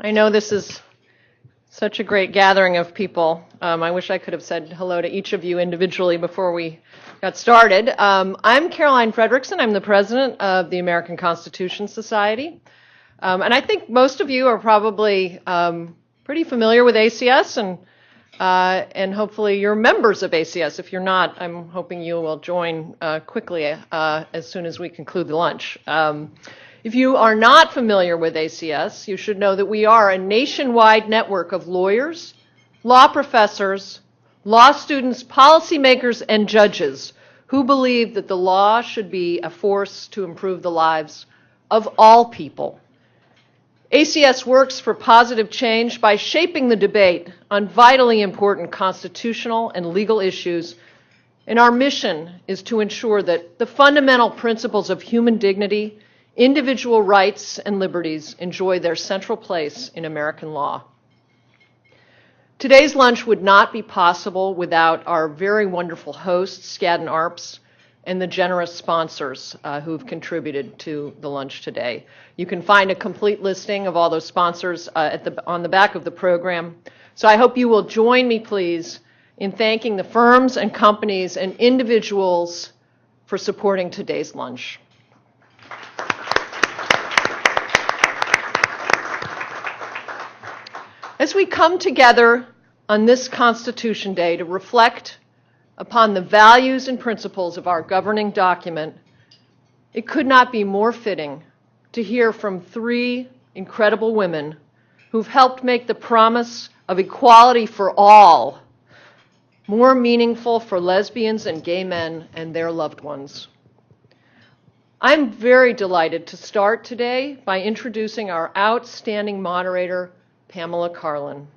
I know this is such a great gathering of people. I wish I could have said hello to each of you individually before we got started. I'm Karlan Fredrickson. I'm the president of the American Constitution Society. And I think most of you are probably pretty familiar with ACS, and hopefully you're members of ACS. If you're not, I'm hoping you will join quickly as soon as we conclude the lunch. If you are not familiar with ACS, you should know that we are a nationwide network of lawyers, law professors, law students, policymakers, and judges who believe that the law should be a force to improve the lives of all people. ACS works for positive change by shaping the debate on vitally important constitutional and legal issues, and our mission is to ensure that the fundamental principles of human dignity, individual rights, and liberties enjoy their central place in American law. Today's lunch would not be possible without our very wonderful hosts, Skadden Arps, and the generous sponsors who've contributed to the lunch today. You can find a complete listing of all those sponsors on the back of the program. So I hope you will join me, please, in thanking the firms and companies and individuals for supporting today's lunch. As we come together on this Constitution Day to reflect upon the values and principles of our governing document, it could not be more fitting to hear from three incredible women who've helped make the promise of equality for all more meaningful for lesbians and gay men and their loved ones. I'm very delighted to start today by introducing our outstanding moderator, Pamela Karlan.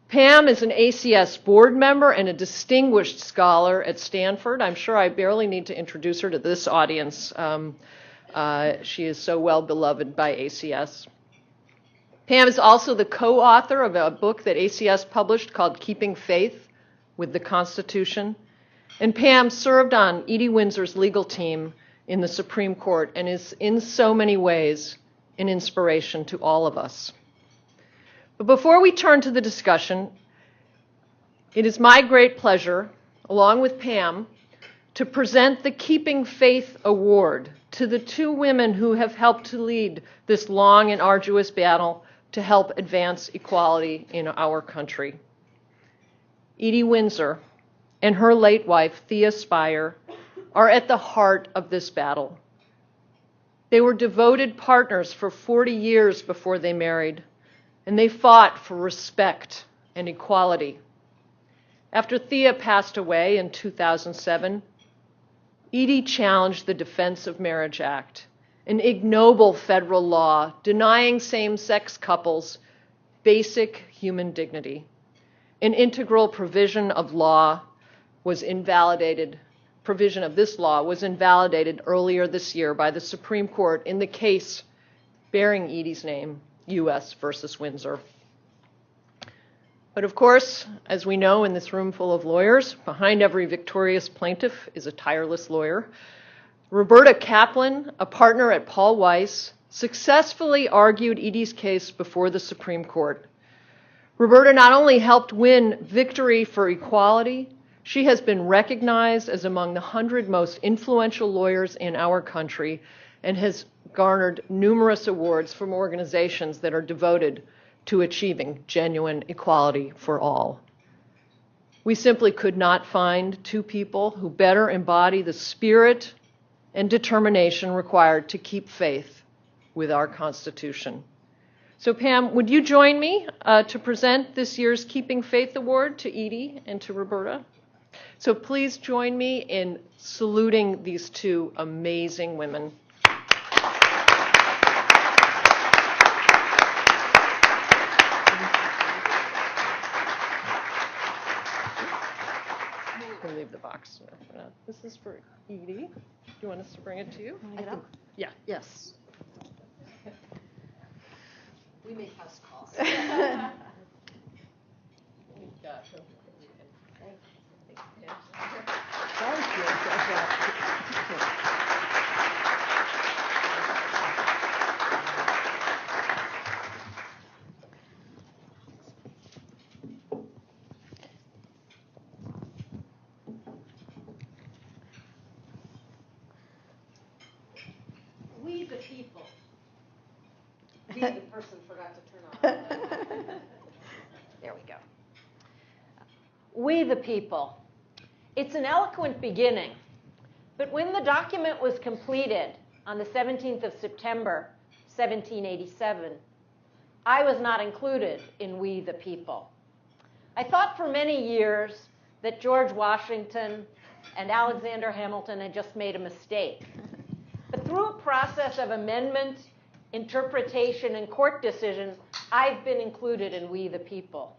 Pam is an ACS board member and a distinguished scholar at Stanford. I'm sure I barely need to introduce her to this audience. She is so well beloved by ACS. Pam is also the co-author of a book that ACS published called Keeping Faith with the Constitution. And Pam served on Edith Windsor's legal team in the Supreme Court and is in so many ways an inspiration to all of us. But before we turn to the discussion, it is my great pleasure, along with Pam, to present the Keeping Faith Award to the two women who have helped to lead this long and arduous battle to help advance equality in our country. Edith Windsor and her late wife, Thea Spire, are at the heart of this battle. They were devoted partners for 40 years before they married, and they fought for respect and equality. After Thea passed away in 2007, Edie challenged the Defense of Marriage Act, an ignoble federal law denying same-sex couples basic human dignity. An integral provision of this law was invalidated earlier this year by the Supreme Court in the case bearing Edie's name, U.S. versus Windsor. But of course, as we know in this room full of lawyers, behind every victorious plaintiff is a tireless lawyer. Roberta Kaplan, a partner at Paul Weiss, successfully argued Edie's case before the Supreme Court. Roberta not only helped win victory for equality, she has been recognized as among the 100 most influential lawyers in our country and has garnered numerous awards from organizations that are devoted to achieving genuine equality for all. We simply could not find two people who better embody the spirit and determination required to keep faith with our Constitution. So Pam, would you join me to present this year's Keeping Faith Award to Edie and to Roberta? So please join me in saluting these two amazing women. We'll leave the box. This is for Edie. Do you want us to bring it to you? I think, Yeah. yes. We make house calls. Maybe the person forgot to turn on. There we go. We the people. It's an eloquent beginning, but when the document was completed on the 17th of September, 1787, I was not included in we the people. I thought for many years that George Washington and Alexander Hamilton had just made a mistake. But through a process of amendment, interpretation, and court decision, I've been included in we the people.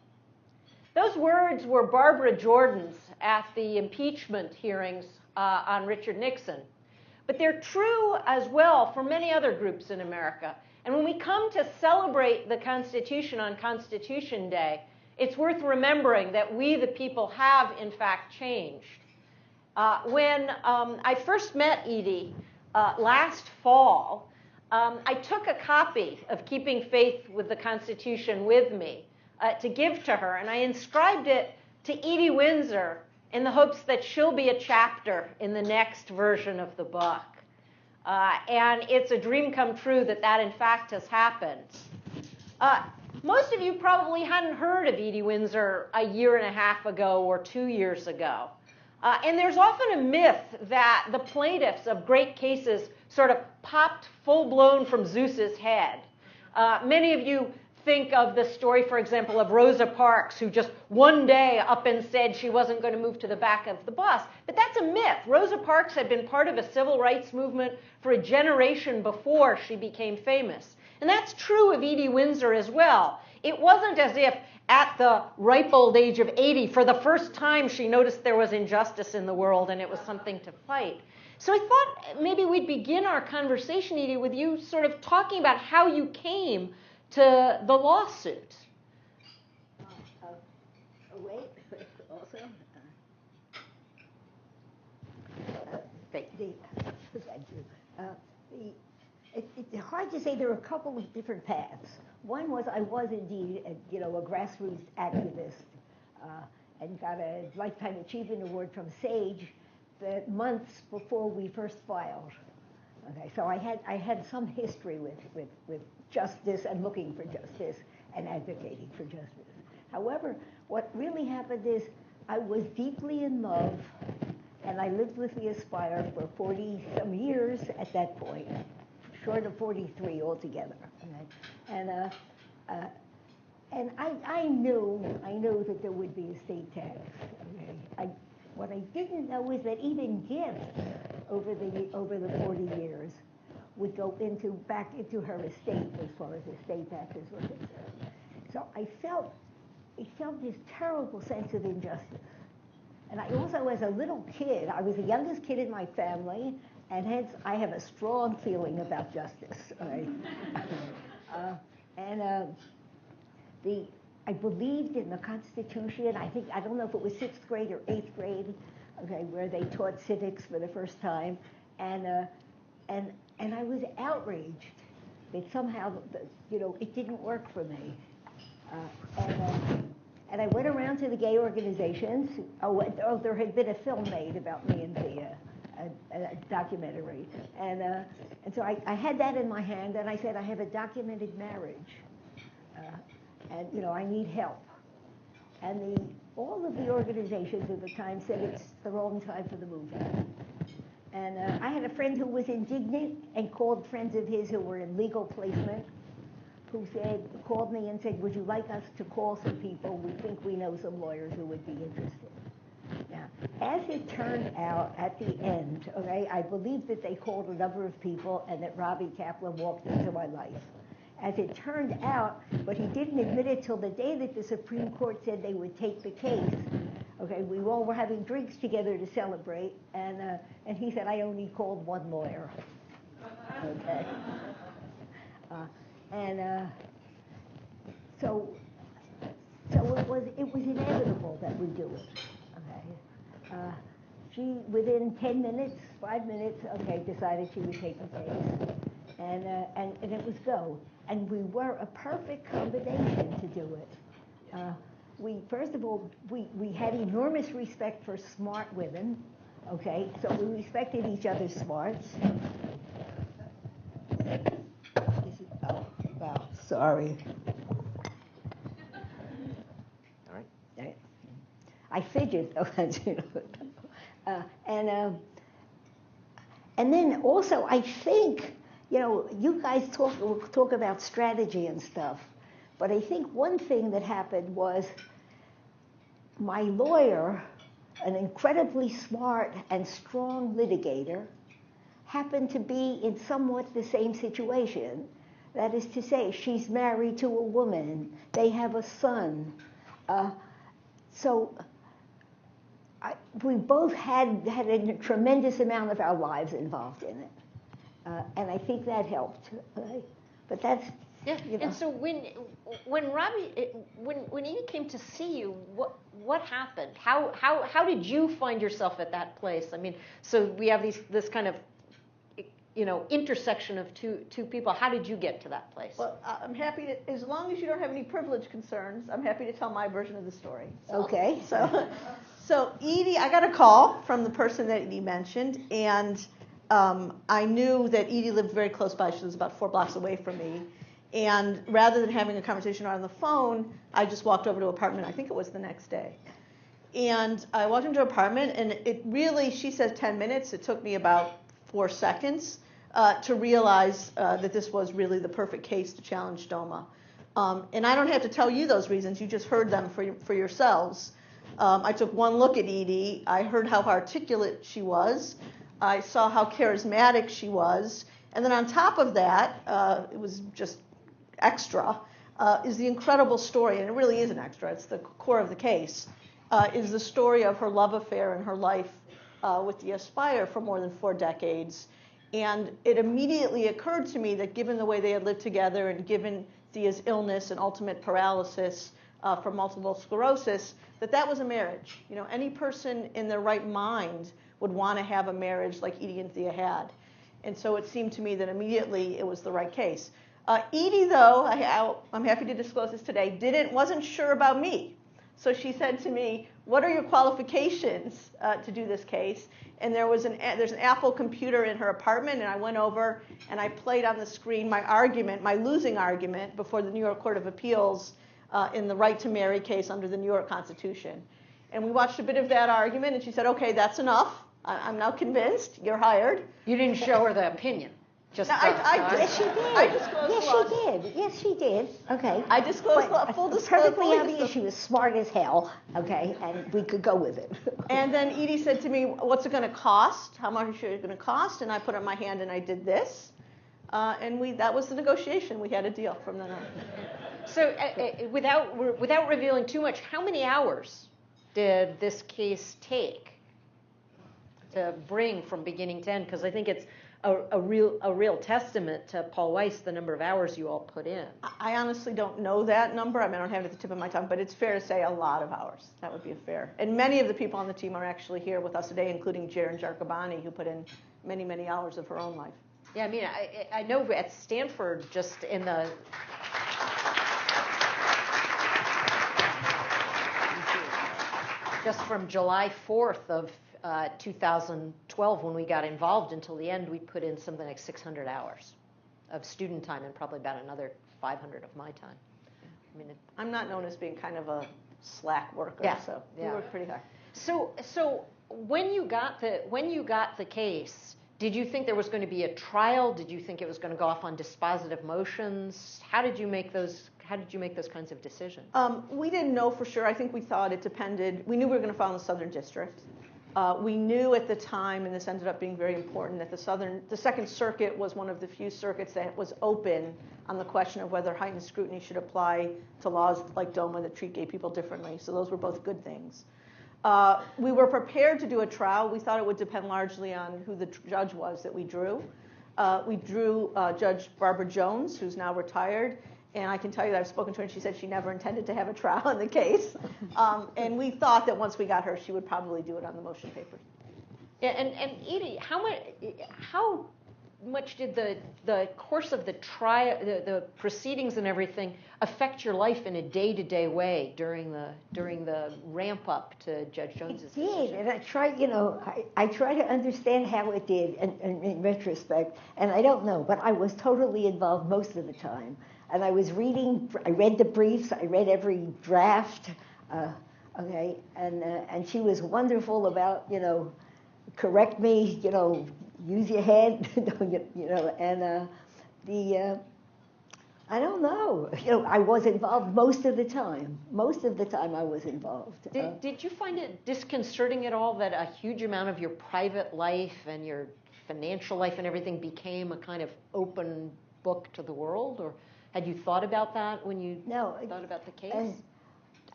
Those words were Barbara Jordan's at the impeachment hearings on Richard Nixon. But they're true as well for many other groups in America. And when we come to celebrate the Constitution on Constitution Day, it's worth remembering that we the people have, in fact, changed. When I first met Edie last fall, I took a copy of Keeping Faith with the Constitution with me to give to her, and I inscribed it to Edith Windsor in the hopes that she'll be a chapter in the next version of the book. And it's a dream come true that that in fact has happened. Most of you probably hadn't heard of Edith Windsor a year and a half ago or 2 years ago. And there's often a myth that the plaintiffs of great cases sort of popped full-blown from Zeus's head. Many of you think of the story, for example, of Rosa Parks, who just one day up and said she wasn't going to move to the back of the bus. But that's a myth. Rosa Parks had been part of a civil rights movement for a generation before she became famous. And that's true of Edith Windsor as well. It wasn't as if at the ripe old age of 80, for the first time, she noticed there was injustice in the world and it was something to fight. So I thought maybe we'd begin our conversation, Edie, with you sort of talking about how you came to the lawsuit. Wait, also, thank you. It's hard to say. There are a couple of different paths. One was I was indeed, a grassroots activist, and got a Lifetime Achievement Award from SAGE the months before we first filed. Okay, so I had some history with justice and looking for justice and advocating for justice. However, what really happened is I was deeply in love, and I lived with the Aspire for 40-some years at that point, short of 43 altogether. Okay? And I knew that there would be a state tax. Okay? What I didn't know is that even gifts over the 40 years would go back into her estate as far as estate taxes were concerned. So I felt this terrible sense of injustice. And I also, as a little kid, I was the youngest kid in my family, and hence I have a strong feeling about justice. Right? I believed in the Constitution. I don't know if it was 6th grade or 8th grade, okay, where they taught civics for the first time, and I was outraged that somehow, it didn't work for me. And I went around to the gay organizations. There had been a film made about me and Thea, a documentary, and so I had that in my hand, and I said, I have a documented marriage. And I need help. And all of the organizations at the time said it's the wrong time for the movement. And I had a friend who was indignant and called friends of his who were in legal placement, who called me and said, would you like us to call some people? We think we know some lawyers who would be interested. Now, as it turned out at the end, okay, I believe that they called a number of people and that Robbie Kaplan walked into my life. As it turned out, but he didn't admit it till the day that the Supreme Court said they would take the case. Okay, we all were having drinks together to celebrate, and he said, I only called one lawyer. Okay. So it was inevitable that we do it. Okay. She, within 10 minutes, 5 minutes, okay, decided she would take the case, and it was go. And we were a perfect combination to do it. First of all, we had enormous respect for smart women, okay? So we respected each other's smarts. Sorry. All right. I fidget, and then also I think, you guys talk about strategy and stuff, but I think one thing that happened was my lawyer, an incredibly smart and strong litigator, happened to be in somewhat the same situation. That is to say, she's married to a woman, they have a son. So we both had a tremendous amount of our lives involved in it. And I think that helped. But that's, Yeah. And so when Robbie, when Edie came to see you, what happened? How did you find yourself at that place? I mean, so we have this kind of intersection of two people. How did you get to that place? Well, I'm happy to, as long as you don't have any privilege concerns, I'm happy to tell my version of the story. okay. So Edie, I got a call from the person that Edie mentioned, and I knew that Edie lived very close by. She was about 4 blocks away from me. And rather than having a conversation on the phone, I just walked over to her apartment. I think it was the next day. And I walked into her apartment, and it really, she said 10 minutes. It took me about 4 seconds to realize that this was really the perfect case to challenge DOMA. And I don't have to tell you those reasons. You just heard them for yourselves. I took one look at Edie. I heard how articulate she was. I saw how charismatic she was. And then on top of that, it was just extra, is the incredible story, and it really is an extra, it's the core of the case, is the story of her love affair and her life with the Aspire for more than 4 decades. And it immediately occurred to me that given the way they had lived together and given Thea's illness and ultimate paralysis from multiple sclerosis, that was a marriage. Any person in their right mind would want to have a marriage like Edie and Thea had. And so it seemed to me that immediately it was the right case. Edie, though, I'm happy to disclose this today, wasn't sure about me. So she said to me, what are your qualifications to do this case? And there's an Apple computer in her apartment, and I went over and I played on the screen my losing argument before the New York Court of Appeals in the right to marry case under the New York Constitution. And we watched a bit of that argument, and she said, okay, that's enough. I'm now convinced. You're hired. You didn't show her the opinion. Yes, she did. I disclosed Yes, she did. Okay. I disclosed full disclosure. Perfectly obvious she was smart as hell. Okay, and we could go with it. And then Edie said to me, "What's it going to cost? How much is it going to cost?" And I put up my hand and I did this, and that was the negotiation. We had a deal from then on. So, without revealing too much, how many hours did this case take to bring from beginning to end? Because I think it's a real testament to Paul Weiss, the number of hours you all put in. I honestly don't know that number. I mean, I don't have it at the tip of my tongue, but it's fair to say a lot of hours. That would be fair. And many of the people on the team are actually here with us today, including Jaren Jarkabani, who put in many, many hours of her own life. Yeah, I mean, I know at Stanford, just in the just from July 4th of 2012, when we got involved until the end, we put in something like 600 hours of student time and probably about another 500 of my time. I mean, I'm not known as being kind of a slack worker, so we work pretty hard. So when you got the case, did you think there was going to be a trial? Did you think it was going to go off on dispositive motions? How did you make those kinds of decisions? We didn't know for sure. I think we thought it depended. We knew we were going to file in the Southern District. We knew at the time, and this ended up being very important, that the Second Circuit was one of the few circuits that was open on the question of whether heightened scrutiny should apply to laws like DOMA that treat gay people differently. So those were both good things. We were prepared to do a trial. We thought it would depend largely on who the judge was that we drew. We drew Judge Barbara Jones, who's now retired. And I can tell you that I've spoken to her, and she said she never intended to have a trial in the case. And we thought that once we got her, she would probably do it on the motion papers. Yeah, and Edie, how much did the course of the trial, the proceedings and everything affect your life in a day-to-day way during the ramp up to Judge Jones's It did, decision? and I try, I try to understand how it did in retrospect, and I don't know, but I was totally involved most of the time. And I was I read the briefs, I read every draft, okay, and she was wonderful about, correct me, use your head, and I don't know. I was involved most of the time. Most of the time I was involved. Did you find it disconcerting at all that a huge amount of your private life and your financial life and everything became a kind of open book to the world? Or had you thought about that when you thought about the case?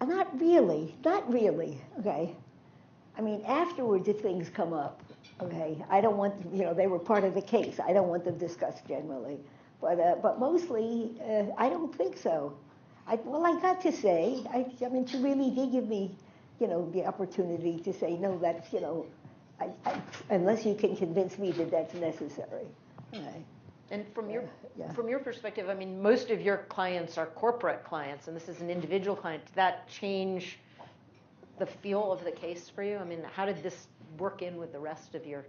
Not really. Okay. I mean, afterwards, if things come up, okay, I don't want, they were part of the case. I don't want them discussed generally. But mostly, I don't think so. I got to say, I mean, she really did give me, the opportunity to say, no, that's, unless you can convince me that that's necessary. Okay. And from your perspective, I mean, most of your clients are corporate clients, and this is an individual client. Did that change the feel of the case for you? I mean, how did this work in with the rest of your?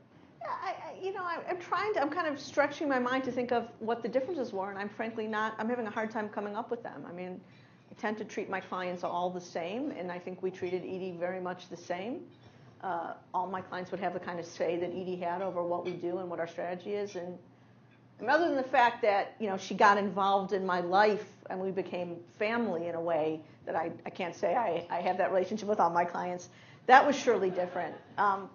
I'm kind of stretching my mind to think of what the differences were, and I'm frankly I'm having a hard time coming up with them. I mean, I tend to treat my clients all the same, and I think we treated Edie very much the same. All my clients would have the kind of say that Edie had over what we do and what our strategy is, and other than the fact that, she got involved in my life and we became family in a way that I can't say I have that relationship with all my clients, that was surely different.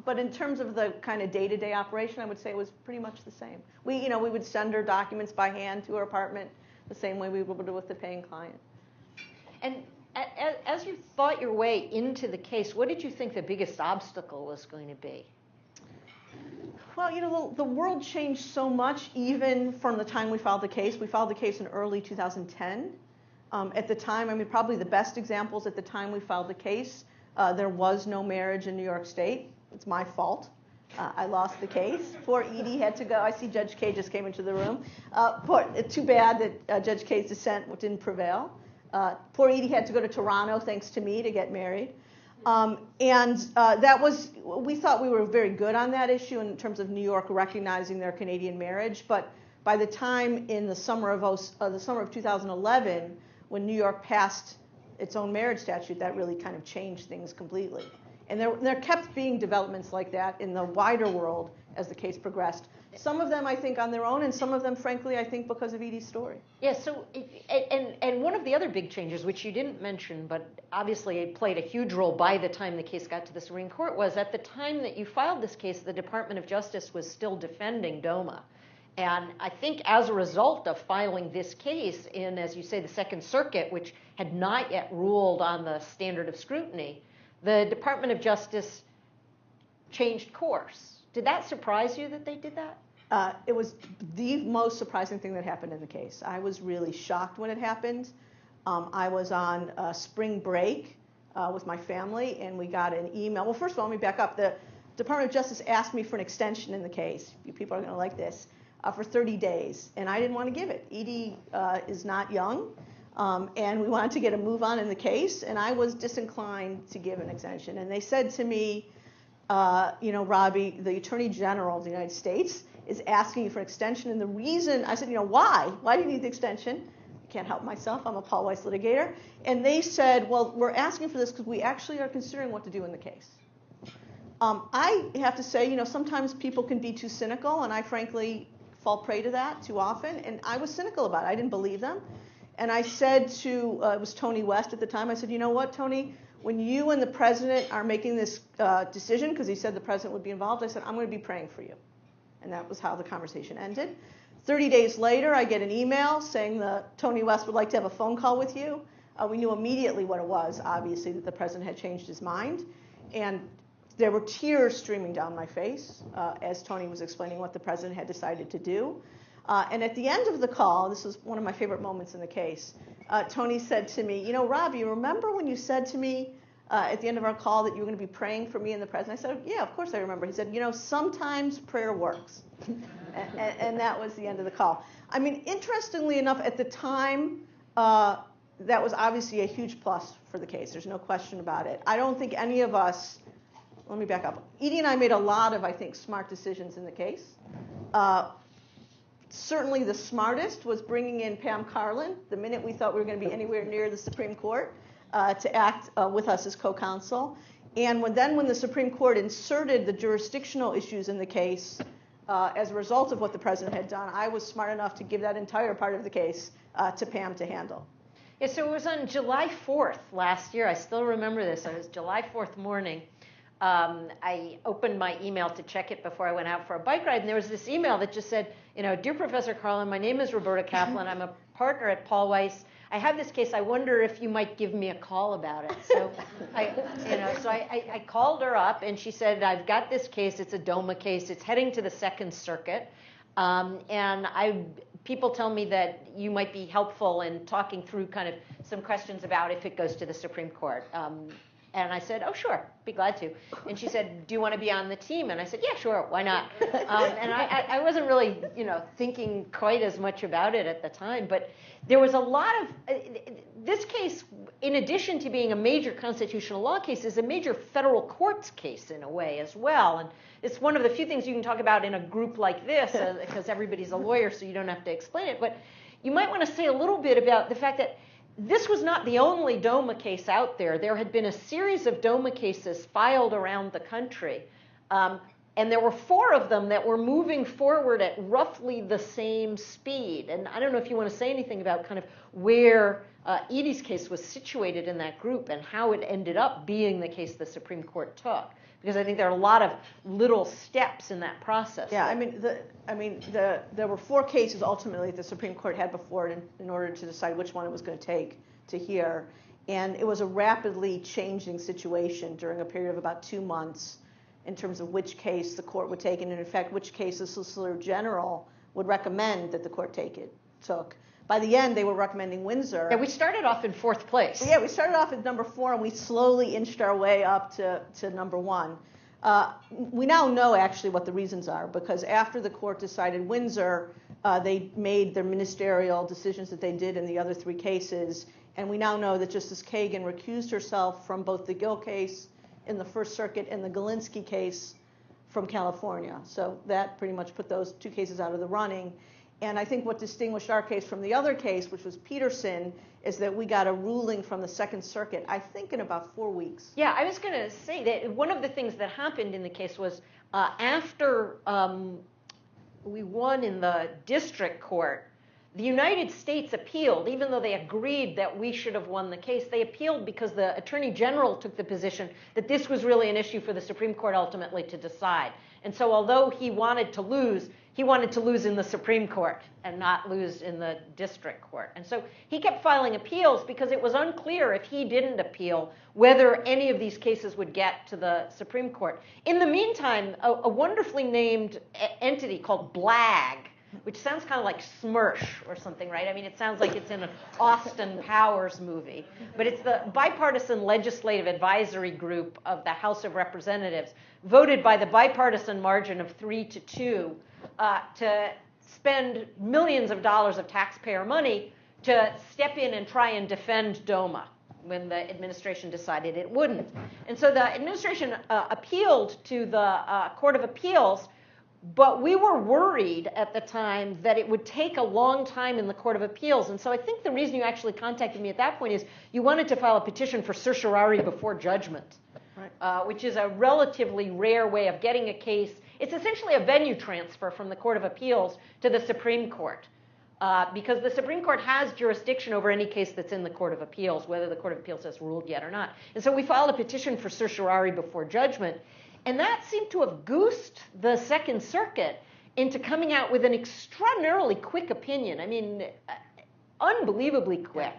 But in terms of the kind of day-to-day operation, I would say it was pretty much the same. We would send her documents by hand to her apartment the same way we would do with the paying client. And as you thought your way into the case, what did you think the biggest obstacle was going to be? Well, the world changed so much even from the time we filed the case. We filed the case in early 2010. At the time, I mean, probably the best examples at the time we filed the case, there was no marriage in New York State. It's my fault. I lost the case. Poor Edie had to go. I see Judge K just came into the room. Too bad that Judge K's dissent didn't prevail. Poor Edie had to go to Toronto, thanks to me, to get married. We thought we were very good on that issue in terms of New York recognizing their Canadian marriage. But by the time in the summer of 2011, when New York passed its own marriage statute, that really kind of changed things completely. And there kept being developments like that in the wider world as the case progressed. Some of them, I think, on their own, and some of them, frankly, I think because of Edie's story. Yeah, so, and one of the other big changes, which you didn't mention, but obviously it played a huge role by the time the case got to the Supreme Court, was at the time that you filed this case, the Department of Justice was still defending DOMA. And I think as a result of filing this case in, as you say, the Second Circuit, which had not yet ruled on the standard of scrutiny, the Department of Justice changed course. Did that surprise you that they did that? It was the most surprising thing that happened in the case. I was really shocked when it happened. I was on spring break with my family, and we got an email. Well, first of all, let me back up. The Department of Justice asked me for an extension in the case. You people are going to like this. For 30 days, and I didn't want to give it. Edie is not young, and we wanted to get a move on in the case, and I was disinclined to give an extension. And they said to me, Robbie, the Attorney General of the United States is asking you for an extension, and the reason, I said, why? Why do you need the extension? I can't help myself. I'm a Paul Weiss litigator. And they said, well, we're asking for this because we actually are considering what to do in the case. I have to say, sometimes people can be too cynical, and I frankly fall prey to that too often, and I was cynical about it. I didn't believe them. And I said to, it was Tony West at the time, I said, you know what, Tony, when you and the president are making this decision, because he said the president would be involved, I said, I'm going to be praying for you. And that was how the conversation ended. 30 days later, I get an email saying that Tony West would like to have a phone call with you. We knew immediately what it was, obviously, that the president had changed his mind. And there were tears streaming down my face as Tony was explaining what the president had decided to do. And at the end of the call, this was one of my favorite moments in the case, Tony said to me, Rob, you remember when you said to me at the end of our call that you were going to be praying for me and the president. I said, yeah, of course I remember. He said, sometimes prayer works. and that was the end of the call. I mean, interestingly enough, at the time, that was obviously a huge plus for the case. There's no question about it. I don't think any of us, let me back up. Edie and I made a lot of, I think, smart decisions in the case. Certainly the smartest was bringing in Pam Karlan the minute we thought we were going to be anywhere near the Supreme Court to act with us as co-counsel. And when the Supreme Court inserted the jurisdictional issues in the case as a result of what the president had done, I was smart enough to give that entire part of the case to Pam to handle. Yeah, so it was on July 4th last year. I still remember this. It was July 4th morning. I opened my email to check it before I went out for a bike ride, and there was this email that just said, Dear Professor Karlan, my name is Roberta Kaplan. I'm a partner at Paul Weiss. I have this case. I wonder if you might give me a call about it. So I called her up, and she said, I've got this case. It's a DOMA case. It's heading to the Second Circuit. People tell me that you might be helpful in talking through kind of some questions about if it goes to the Supreme Court. And I said, oh, sure, be glad to. And she said, do you want to be on the team? And I said, yeah, sure, why not? And I wasn't really, thinking quite as much about it at the time. But there was a lot of, this case, in addition to being a major constitutional law case, is a major federal courts case in a way as well. And it's one of the few things you can talk about in a group like this, because everybody's a lawyer, so you don't have to explain it. But you might want to say a little bit about the fact that this was not the only DOMA case out there. There had been a series of DOMA cases filed around the country. And there were 4 of them that were moving forward at roughly the same speed. And I don't know if you want to say anything about kind of where Edie's case was situated in that group and how it ended up being the case the Supreme Court took. Because I think there are a lot of little steps in that process. Yeah, there were 4 cases ultimately the Supreme Court had before it in order to decide which one it was going to take to hear. And it was a rapidly changing situation during a period of about 2 months in terms of which case the court would take, and in fact, which case the Solicitor General would recommend that the court took. By the end, they were recommending Windsor. Yeah, we started off in 4th place. Yeah, we started off at number 4, and we slowly inched our way up to number 1. We now know actually what the reasons are, because after the court decided Windsor, they made their ministerial decisions that they did in the other 3 cases, and we now know that Justice Kagan recused herself from both the Gill case in the First Circuit and the Galinsky case from California. So that pretty much put those 2 cases out of the running. And I think what distinguished our case from the other case, which was Peterson, is that we got a ruling from the Second Circuit, I think in about 4 weeks. Yeah, I was going to say that one of the things that happened in the case was after we won in the district court, the United States appealed, even though they agreed that we should have won the case. They appealed because the Attorney General took the position that this was really an issue for the Supreme Court ultimately to decide. And so although he wanted to lose in the Supreme Court and not lose in the district court. And so he kept filing appeals because it was unclear if he didn't appeal whether any of these cases would get to the Supreme Court. In the meantime, a wonderfully named entity called BLAG, which sounds kind of like Smirsh or something, right? I mean, it sounds like it's in an Austin Powers movie. But it's the bipartisan legislative advisory group of the House of Representatives, voted by the bipartisan margin of 3-2 to spend millions of dollars of taxpayer money to step in and try and defend DOMA when the administration decided it wouldn't. And so the administration appealed to the Court of Appeals, but we were worried at the time that it would take a long time in the Court of Appeals. And so I think the reason you actually contacted me at that point is you wanted to file a petition for certiorari before judgment, right. Which is a relatively rare way of getting a case. It's essentially a venue transfer from the Court of Appeals to the Supreme Court, because the Supreme Court has jurisdiction over any case that's in the Court of Appeals, whether the Court of Appeals has ruled yet or not. And so we filed a petition for certiorari before judgment. And that seemed to have goosed the Second Circuit into coming out with an extraordinarily quick opinion. I mean, unbelievably quick,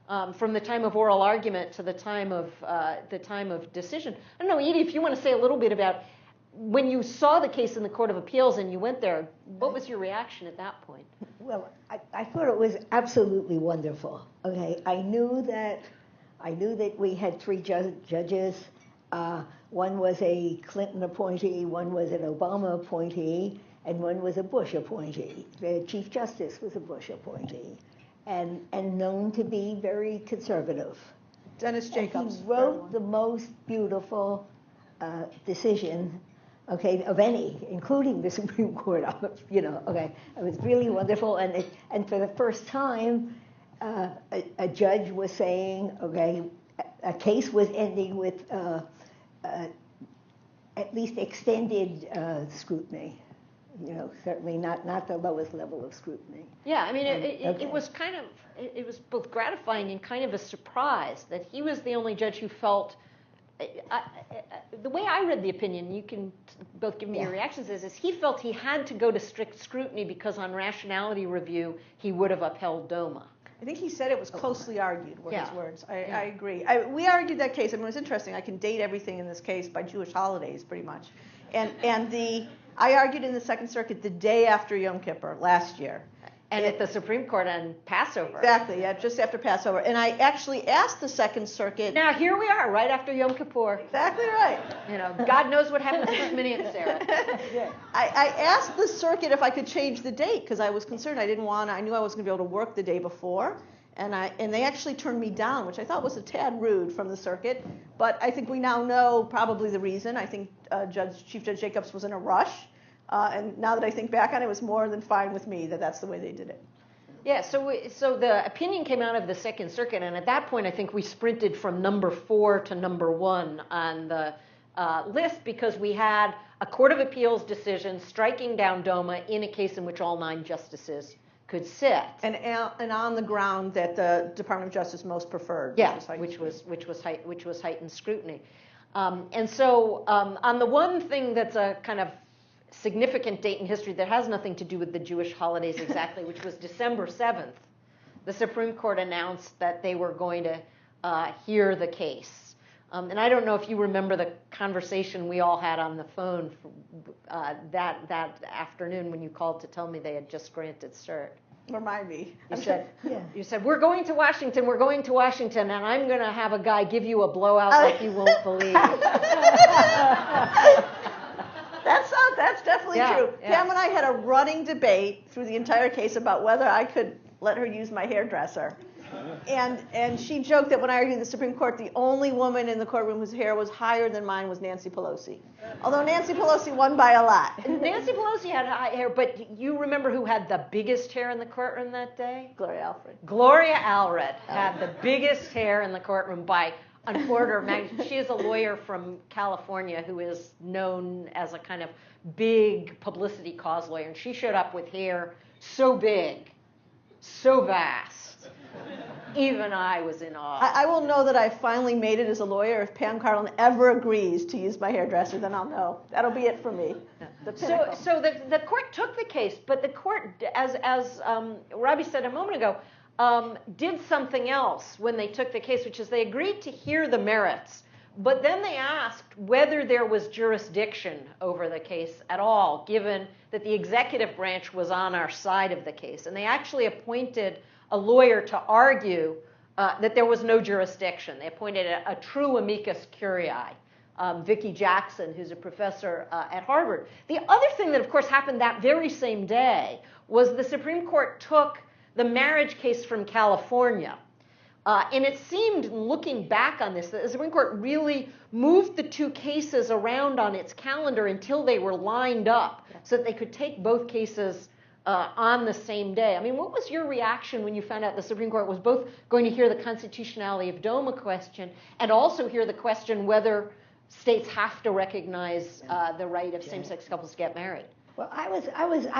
from the time of oral argument to the time of decision. I don't know, Edie, if you want to say a little bit about when you saw the case in the Court of Appeals and you went there, what was your reaction at that point? Well, I thought it was absolutely wonderful. Okay, I knew that I knew that we had three judges. One was a Clinton appointee, one was an Obama appointee, and one was a Bush appointee. The Chief Justice was a Bush appointee, and known to be very conservative. Dennis Jacobs. And he wrote the most beautiful decision, okay, of any, including the Supreme Court. Okay, it was really wonderful, and for the first time, a judge was saying, okay, a case was ending with at least extended scrutiny. Certainly not the lowest level of scrutiny. Yeah, I mean, it was kind of, it was both gratifying and kind of a surprise that he was the only judge who felt, the way I read the opinion, you can both give me your reactions, is he felt he had to go to strict scrutiny because on rationality review, he would have upheld DOMA. I think he said it was closely argued, were his words. I agree. We argued that case. I mean, it was interesting. I can date everything in this case by Jewish holidays, pretty much. I argued in the Second Circuit the day after Yom Kippur last year. And at the Supreme Court on Passover. Exactly, yeah, just after Passover. And I actually asked the Second Circuit. Now, here we are, right after Yom Kippur. Exactly right. God knows what happens this minute, Sarah. I asked the circuit if I could change the date because I was concerned. I knew I wasn't going to be able to work the day before. And they actually turned me down, which I thought was a tad rude from the circuit. But I think we now know probably the reason. I think Chief Judge Jacobs was in a rush. And now that I think back on it, it was more than fine with me that that's the way they did it. Yeah, so the opinion came out of the Second Circuit, and at that point I think we sprinted from number 4 to number 1 on the list because we had a Court of Appeals decision striking down DOMA in a case in which all 9 justices could sit. And on the ground that the Department of Justice most preferred. Yeah, which was heightened scrutiny. And so on the one thing that's a kind of significant date in history that has nothing to do with the Jewish holidays exactly, which was December 7th, the Supreme Court announced that they were going to hear the case. And I don't know if you remember the conversation we all had on the phone that afternoon when you called to tell me they had just granted cert. Remind me. You said, we're going to Washington, and I'm going to have a guy give you a blowout like you won't believe. That's definitely true. Yeah. Pam and I had a running debate through the entire case about whether I could let her use my hairdresser. And she joked that when I argued in the Supreme Court, the only woman in the courtroom whose hair was higher than mine was Nancy Pelosi. Although Nancy Pelosi won by a lot. Nancy Pelosi had high hair, but you remember who had the biggest hair in the courtroom that day? Gloria Alfred. Gloria Allred had the biggest hair in the courtroom by an order of magnitude. She is a lawyer from California who is known as a kind of big publicity cause lawyer, and she showed up with hair so big, so vast, even I was in awe. I will know that I finally made it as a lawyer. If Pam Karlan ever agrees to use my hairdresser, then I'll know. That'll be it for me. So the court took the case, but the court, as Robbie said a moment ago, did something else when they took the case, which is they agreed to hear the merits, but then they asked whether there was jurisdiction over the case at all, given that the executive branch was on our side of the case. And they actually appointed a lawyer to argue that there was no jurisdiction. They appointed a true amicus curiae, Vicki Jackson, who's a professor at Harvard. The other thing that, of course, happened that very same day was the Supreme Court took the marriage case from California. And it seemed, looking back on this, that the Supreme Court really moved the 2 cases around on its calendar until they were lined up so that they could take both cases on the same day. I mean, what was your reaction when you found out the Supreme Court was both going to hear the constitutionality of DOMA question and also hear the question whether states have to recognize the right of same-sex couples to get married? Well, I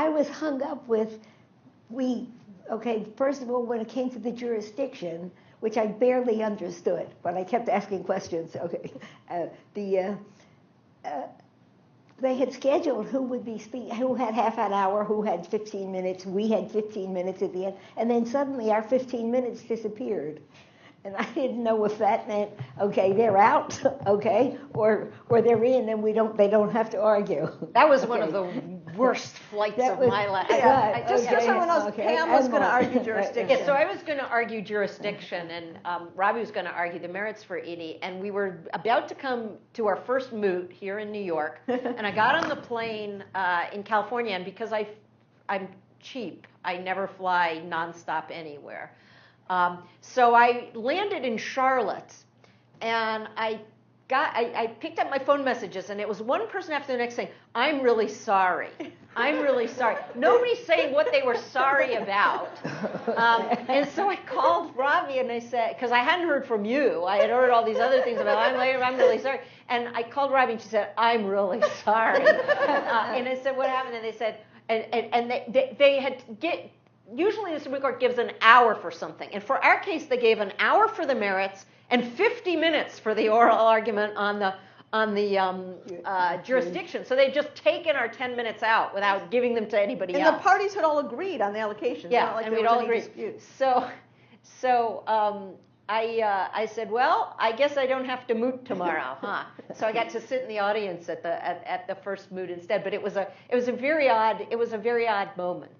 was hung up with first of all, when it came to the jurisdiction, which I barely understood, but I kept asking questions. They had scheduled who would be who had half an hour, who had 15 minutes. We had 15 minutes at the end, and then suddenly our 15 minutes disappeared, and I didn't know if that meant they're out, or they're in, and they don't have to argue. That was one of the worst flights That of was- my life. Yeah, Just so okay, everyone knows, okay. Pam was And going to more. argue Right, jurisdiction. Yeah, so I was going to argue jurisdiction, and Robbie was going to argue the merits for Edie, and we were about to come to our first moot here in New York, and I got on the plane in California, and because I'm cheap, I never fly nonstop anywhere. So I landed in Charlotte, and I picked up my phone messages, and it was one person after the next saying, "I'm really sorry. I'm really sorry." Nobody's saying what they were sorry about. And so I called Robbie, and I said, because I hadn't heard from you. I had heard all these other things about, I'm really sorry. And I called Robbie, and she said, "I'm really sorry." And I said, "What happened?" And they said, and they had usually the Supreme Court gives an hour for something. And for our case, they gave an hour for the merits and 50 minutes for the oral argument on the jurisdiction. So they'd just taken our 10 minutes out without giving them to anybody And else. the parties had all agreed on the allocation. Yeah, It's not like and there we'd was all any agreed. dispute. So I said, well, I guess I don't have to moot tomorrow, huh? So I got to sit in the audience at the first moot instead. But it was a very odd moment.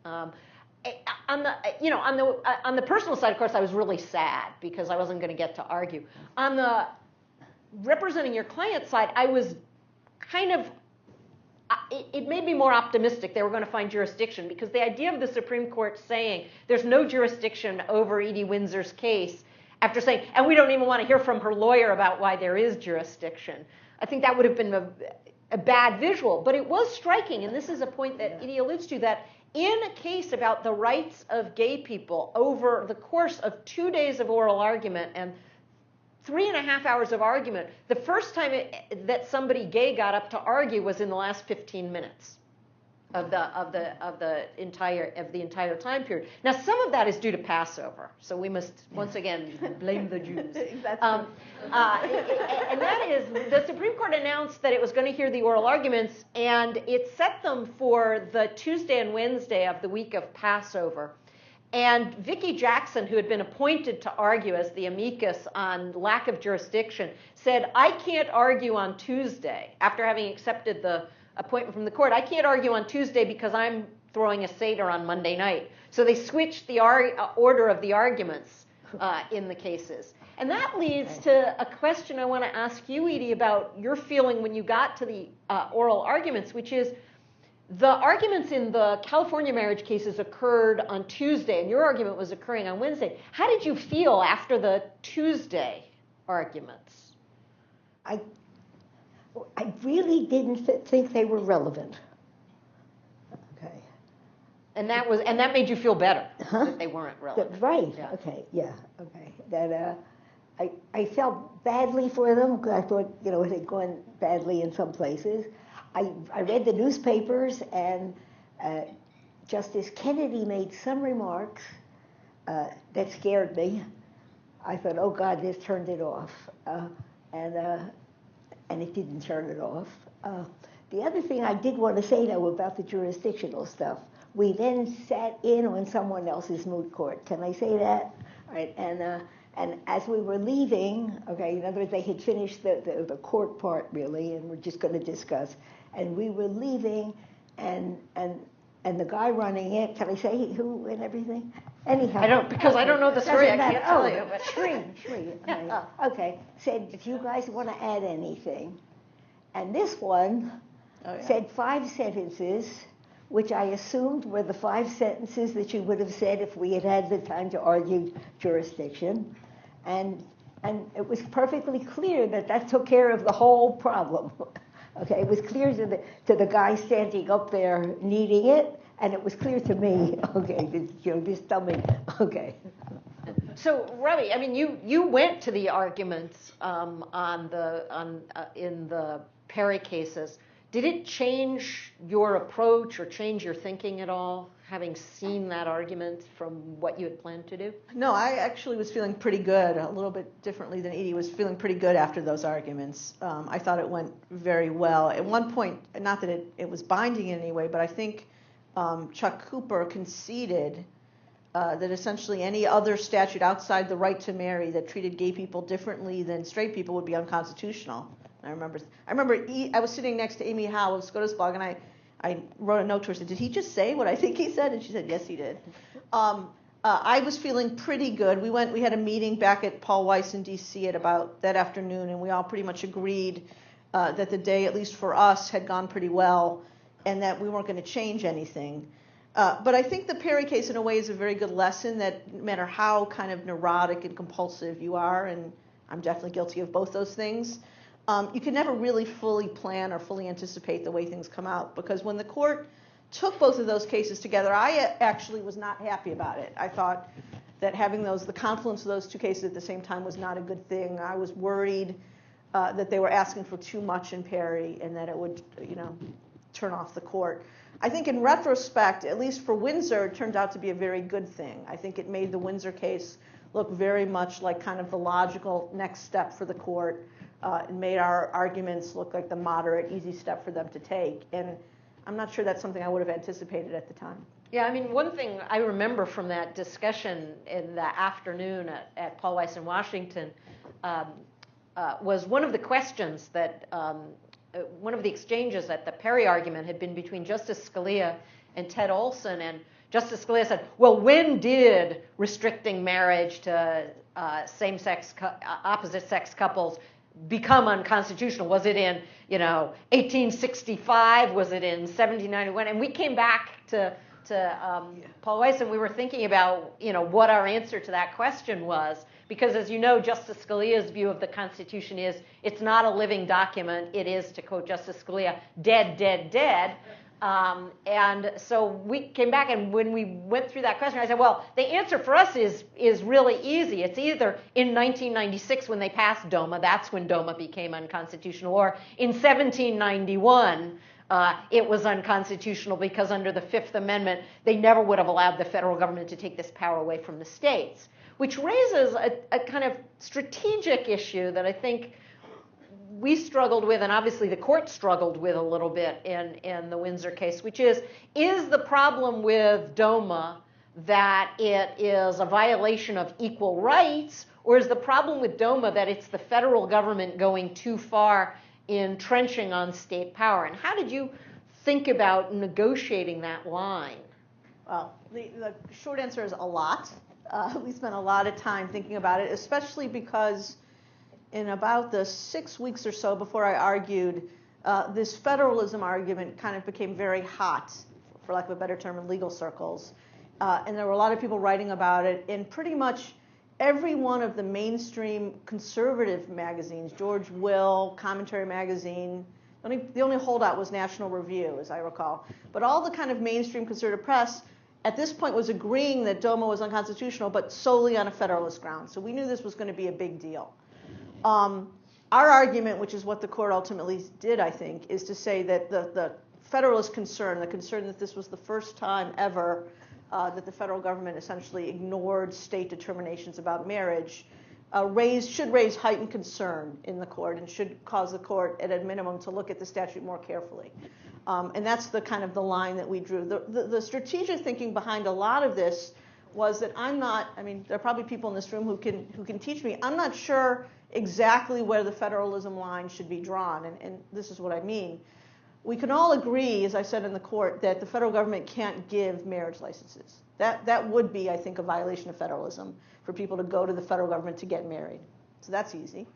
On the personal side, of course, I was really sad because I wasn't going to get to argue. On the representing your client side, I was kind of, it made me more optimistic they were going to find jurisdiction, because the idea of the Supreme Court saying there's no jurisdiction over Edith Windsor's case, after saying, and we don't even want to hear from her lawyer about why there is jurisdiction, I think that would have been a bad visual. But it was striking, and this is a point that Edith alludes to, that in a case about the rights of gay people, over the course of 2 days of oral argument and 3.5 hours of argument, the first time that somebody gay got up to argue was in the last 15 minutes of the entire time period. Now, some of that is due to Passover, so we must once again blame the Jews. That's true. And that is, the Supreme Court announced that it was going to hear the oral arguments, and it set them for the Tuesday and Wednesday of the week of Passover. And Vicki Jackson, who had been appointed to argue as the amicus on lack of jurisdiction, said, "I can't argue on Tuesday," after having accepted the appointment from the court. "I can't argue on Tuesday because I'm throwing a Seder on Monday night." So they switched the order of the arguments in the cases. And that leads to a question I want to ask you, Edie, about your feeling when you got to the oral arguments, which is, the arguments in the California marriage cases occurred on Tuesday, and your argument was occurring on Wednesday. How did you feel after the Tuesday arguments? I really didn't think they were relevant. Okay. And that made you feel better that they weren't relevant. Right. Yeah. Okay. Yeah. Okay. That I felt badly for them, because I thought, it had gone badly in some places. I read the newspapers, and Justice Kennedy made some remarks that scared me. I thought, oh God, this turned it off, and it didn't turn it off. The other thing I did want to say, though, about the jurisdictional stuff, we then sat in on someone else's moot court. Can I say that? All right, and as we were leaving, okay, in other words, they had finished the court part, really, and we're just going to discuss. And we were leaving, and the guy running it, can I say who and everything? Anyhow. I don't know the story, I can't tell you. But. Shree. Okay, said, if you guys want to add anything. And this one said 5 sentences, which I assumed were the 5 sentences that you would have said if we had had the time to argue jurisdiction. And it was perfectly clear that took care of the whole problem. Okay, it was clear to the guy standing up there needing it, and it was clear to me. Okay, this dummy. Okay. So, Robbie, I mean, you went to the arguments in the Perry cases. Did it change your approach or change your thinking at all, having seen that argument from what you had planned to do? No, I actually was feeling pretty good, a little bit differently than Edie, was feeling pretty good after those arguments. I thought it went very well. At one point, not that it was binding in any way, but I think Chuck Cooper conceded that essentially any other statute outside the right to marry that treated gay people differently than straight people would be unconstitutional. I remember I was sitting next to Amy Howe of SCOTUS Blog, and I wrote a note to her and said, did he just say what I think he said? And she said, yes, he did. I was feeling pretty good. We had a meeting back at Paul Weiss in D.C. at about that afternoon, and we all pretty much agreed that the day, at least for us, had gone pretty well, and that we weren't going to change anything. But I think the Perry case, in a way, is a very good lesson that no matter how kind of neurotic and compulsive you are, and I'm definitely guilty of both those things, you can never really fully plan or fully anticipate the way things come out. Because when the court took both of those cases together, I actually was not happy about it. I thought that having the confluence of those two cases at the same time was not a good thing. I was worried that they were asking for too much in Perry and that it would, turn off the court. I think in retrospect, at least for Windsor, it turned out to be a very good thing. I think it made the Windsor case look very much like kind of the logical next step for the court. It made our arguments look like the moderate, easy step for them to take. And I'm not sure that's something I would have anticipated at the time. Yeah, I mean, one thing I remember from that discussion in the afternoon at Paul Weiss in Washington was one of the questions that one of the exchanges at the Perry argument had been between Justice Scalia and Ted Olson, and Justice Scalia said, well, when did restricting marriage to same-sex, opposite-sex couples become unconstitutional? Was it in, 1865? Was it in 1791? And we came back to Paul Weiss, and we were thinking about, what our answer to that question was. Because as you know, Justice Scalia's view of the Constitution is it's not a living document. It is, to quote Justice Scalia, dead, dead, dead. And so we came back, and when we went through that question, I said, well, the answer for us is really easy. It's either in 1996 when they passed DOMA, that's when DOMA became unconstitutional, or in 1791, it was unconstitutional because under the Fifth Amendment, they never would have allowed the federal government to take this power away from the states, which raises a kind of strategic issue that I think we struggled with, and obviously the court struggled with a little bit in the Windsor case, which is the problem with DOMA that it is a violation of equal rights, or is the problem with DOMA that it's the federal government going too far in trenching on state power? And how did you think about negotiating that line? Well, the short answer is a lot. We spent a lot of time thinking about it, especially because in about the 6 weeks or so before I argued, this federalism argument kind of became very hot, for lack of a better term, in legal circles. And there were a lot of people writing about it. And pretty much every one of the mainstream conservative magazines, George Will, Commentary Magazine, the only holdout was National Review, as I recall. But all the kind of mainstream conservative press at this point was agreeing that DOMA was unconstitutional, but solely on a federalist ground. So we knew this was going to be a big deal. Our argument, which is what the court ultimately did, I think, is to say that the federalist concern, the concern that this was the first time ever that the federal government essentially ignored state determinations about marriage, should raise heightened concern in the court and should cause the court, at a minimum, to look at the statute more carefully. And that's the kind of the line that we drew. The strategic thinking behind a lot of this was that there are probably people in this room who can teach me. I'm not sure exactly where the federalism line should be drawn, and this is what I mean. We can all agree, as I said in the court, that the federal government can't give marriage licenses. That would be, I think, a violation of federalism for people to go to the federal government to get married. So that's easy.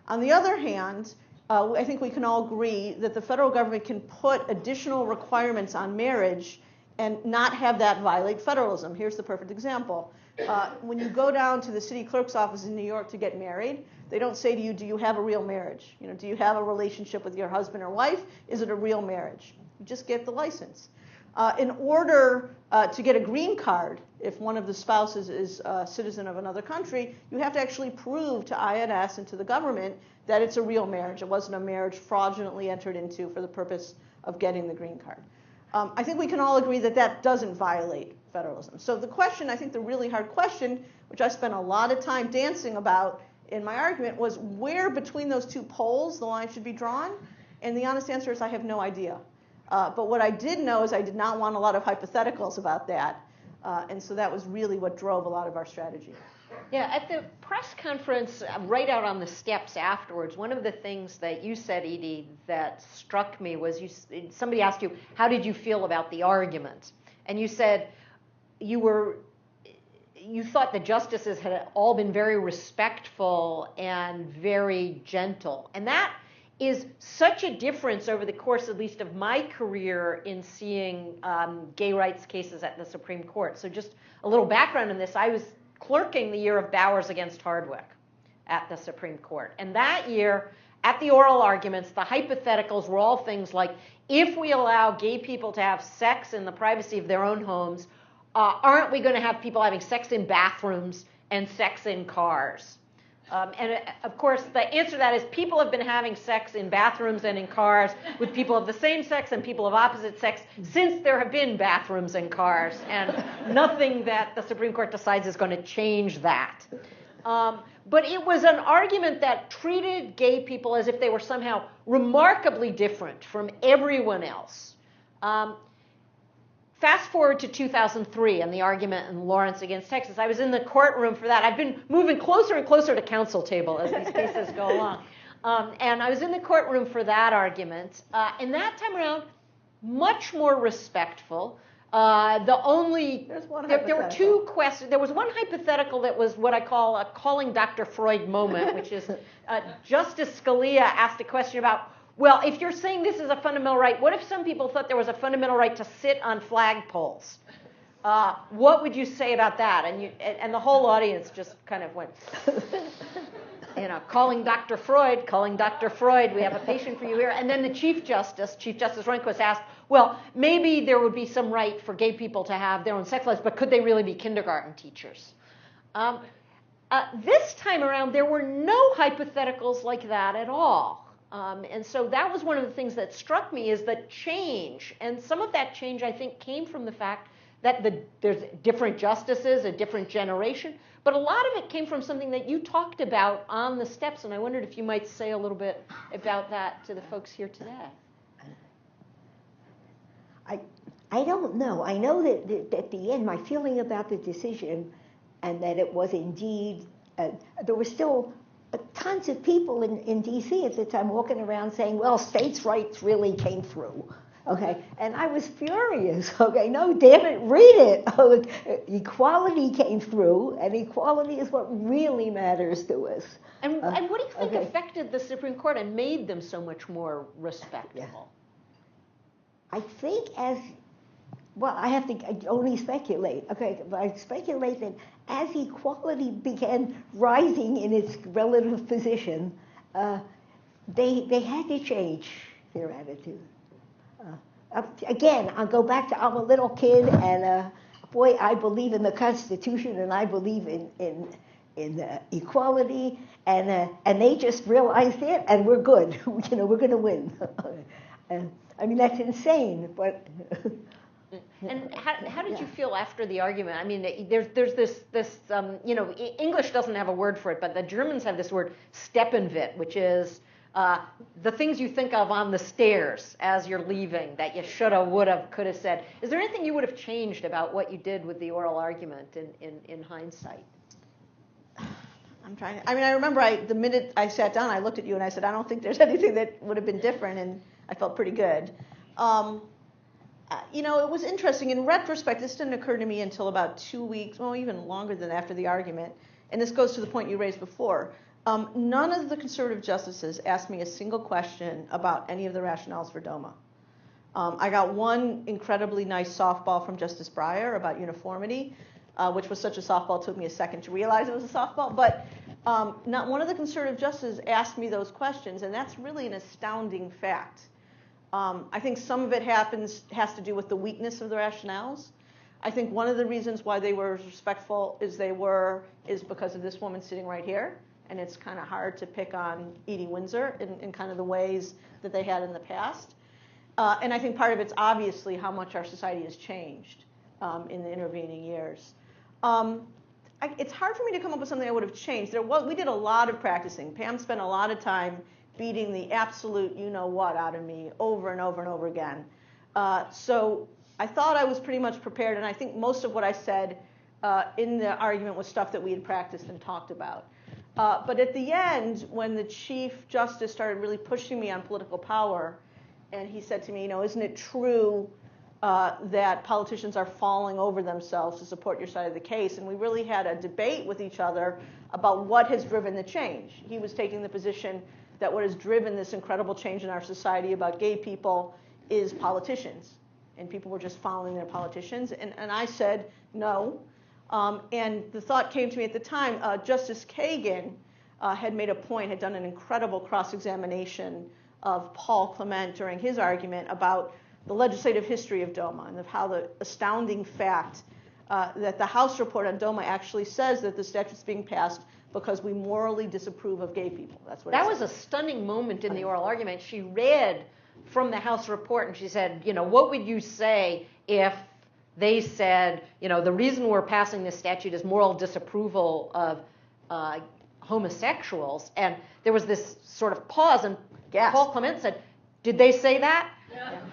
On the other hand, I think we can all agree that the federal government can put additional requirements on marriage and not have that violate federalism. Here's the perfect example. When you go down to the city clerk's office in New York to get married, they don't say to you, do you have a real marriage? Do you have a relationship with your husband or wife? Is it a real marriage? You just get the license. In order to get a green card, if one of the spouses is a citizen of another country, you have to actually prove to INS and to the government that it's a real marriage. It wasn't a marriage fraudulently entered into for the purpose of getting the green card. I think we can all agree that that doesn't violate federalism. So the question, I think the really hard question, which I spent a lot of time dancing about in my argument, was where between those two poles the line should be drawn. And the honest answer is I have no idea. But what I did know is I did not want a lot of hypotheticals about that. And so that was really what drove a lot of our strategy. Yeah, at the press conference, right out on the steps afterwards, one of the things that you said, Edie, that struck me was somebody asked you, how did you feel about the argument? And you said you thought the justices had all been very respectful and very gentle. And that is such a difference over the course, at least, of my career in seeing gay rights cases at the Supreme Court. So just a little background on this. I was clerking the year of Bowers against Hardwick at the Supreme Court. And that year, at the oral arguments, the hypotheticals were all things like, if we allow gay people to have sex in the privacy of their own homes, aren't we going to have people having sex in bathrooms and sex in cars? And of course, the answer to that is people have been having sex in bathrooms and in cars with people of the same sex and people of opposite sex since there have been bathrooms and cars, and nothing that the Supreme Court decides is going to change that. But it was an argument that treated gay people as if they were somehow remarkably different from everyone else. Fast forward to 2003 and the argument in Lawrence against Texas. I was in the courtroom for that. I've been moving closer and closer to counsel table as these cases go along. And I was in the courtroom for that argument. And that time around, much more respectful. There were two questions. There was one hypothetical that was what I call a calling Dr. Freud moment, which is Justice Scalia asked a question about, well, if you're saying this is a fundamental right, what if some people thought there was a fundamental right to sit on flagpoles? What would you say about that? And the whole audience just kind of went, calling Dr. Freud, we have a patient for you here. And then the Chief Justice Rehnquist asked, well, maybe there would be some right for gay people to have their own sex lives, but could they really be kindergarten teachers? This time around, there were no hypotheticals like that at all. And so that was one of the things that struck me is the change. And some of that change, I think, came from the fact that there's different justices, a different generation. But a lot of it came from something that you talked about on the steps. And I wondered if you might say a little bit about that to the folks here today. I don't know. I know that at the end, my feeling about the decision and that it was indeed, there were still tons of people in D.C. at the time walking around saying, well, states' rights really came through, okay? And I was furious, okay? No, damn it, read it. Equality came through, and equality is what really matters to us. And what do you think affected the Supreme Court and made them so much more respectable? Yeah. I think I have to only speculate, okay? But I speculate that as equality began rising in its relative position, they had to change their attitude. Again, I'll go back to I'm a little kid, and boy, I believe in the Constitution, and I believe in equality, and they just realized it, and we're good. We're going to win. I mean, that's insane, but. And how did you feel after the argument? I mean, there's this English doesn't have a word for it, but the Germans have this word Steppenwit, which is the things you think of on the stairs as you're leaving that you shoulda, woulda, coulda said. Is there anything you would have changed about what you did with the oral argument in hindsight? I remember the minute I sat down, I looked at you and I said, I don't think there's anything that would have been different, and I felt pretty good. It was interesting. In retrospect, this didn't occur to me until about 2 weeks, well, even longer than after the argument. And this goes to the point you raised before. None of the conservative justices asked me a single question about any of the rationales for DOMA. I got one incredibly nice softball from Justice Breyer about uniformity, which was such a softball, it took me a second to realize it was a softball. But not one of the conservative justices asked me those questions, and that's really an astounding fact. I think some of it has to do with the weakness of the rationales. I think one of the reasons why they were as respectful as they were is because of this woman sitting right here, and it's kind of hard to pick on Edith Windsor in kind of the ways that they had in the past. And I think part of it's obviously how much our society has changed in the intervening years. It's hard for me to come up with something I would have changed. We did a lot of practicing. Pam spent a lot of time beating the absolute you-know-what out of me over and over and over again. So I thought I was pretty much prepared, and I think most of what I said in the argument was stuff that we had practiced and talked about. But at the end, when the Chief Justice started really pushing me on political power, and he said to me, isn't it true that politicians are falling over themselves to support your side of the case? And we really had a debate with each other about what has driven the change. He was taking the position that what has driven this incredible change in our society about gay people is politicians, and people were just following their politicians. And I said no. And the thought came to me at the time, Justice Kagan had made a point, had done an incredible cross-examination of Paul Clement during his argument about the legislative history of DOMA and of how the astounding fact that the House report on DOMA actually says that the statute's being passed because we morally disapprove of gay people. That's what that was a stunning moment in the oral argument. She read from the House report and she said, what would you say if they said, the reason we're passing this statute is moral disapproval of homosexuals? And there was this sort of pause, and Paul Clement said, did they say that?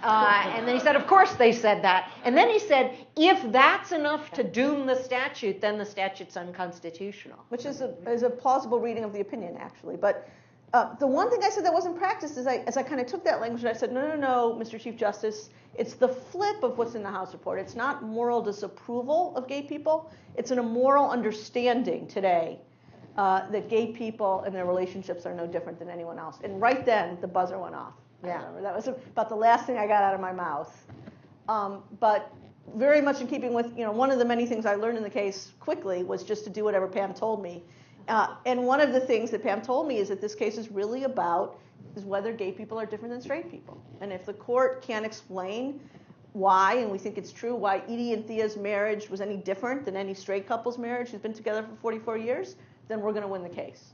And then he said, of course they said that. And then he said, if that's enough to doom the statute, then the statute's unconstitutional. Which is a plausible reading of the opinion, actually. But the one thing I said that wasn't practiced is as I kind of took that language and I said, no, Mr. Chief Justice, it's the flip of what's in the House report. It's not moral disapproval of gay people. It's an immoral understanding today that gay people and their relationships are no different than anyone else. And right then, the buzzer went off. Yeah. I remember. That was about the last thing I got out of my mouth. But very much in keeping with, one of the many things I learned in the case quickly was just to do whatever Pam told me. And one of the things that Pam told me is that this case is really about is whether gay people are different than straight people. And if the court can't explain why, and we think it's true, why Edie and Thea's marriage was any different than any straight couple's marriage who's been together for 44 years, then we're going to win the case.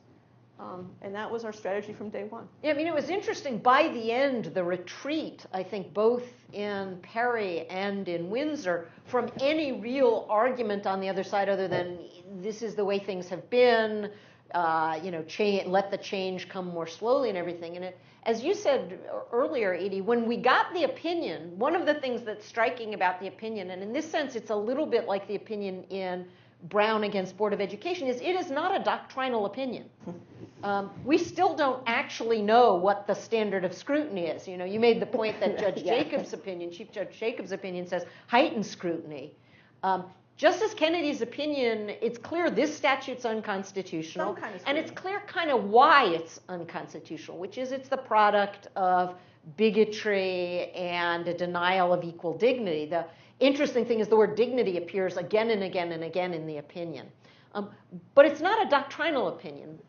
And that was our strategy from day one. Yeah, it was interesting. By the end, the retreat, I think, both in Perry and in Windsor, from any real argument on the other side other than this is the way things have been, let the change come more slowly and everything. And as you said earlier, Edie, when we got the opinion, one of the things that's striking about the opinion, and in this sense it's a little bit like the opinion in Brown against Board of Education, is it is not a doctrinal opinion. We still don't actually know what the standard of scrutiny is. You made the point that Judge Jacobs' opinion, Chief Judge Jacobs' opinion says heightened scrutiny. Justice Kennedy's opinion, it's clear this statute's unconstitutional, and it's clear kind of why it's unconstitutional, which is it's the product of bigotry and a denial of equal dignity. The interesting thing is the word dignity appears again and again and again in the opinion. But it's not a doctrinal opinion.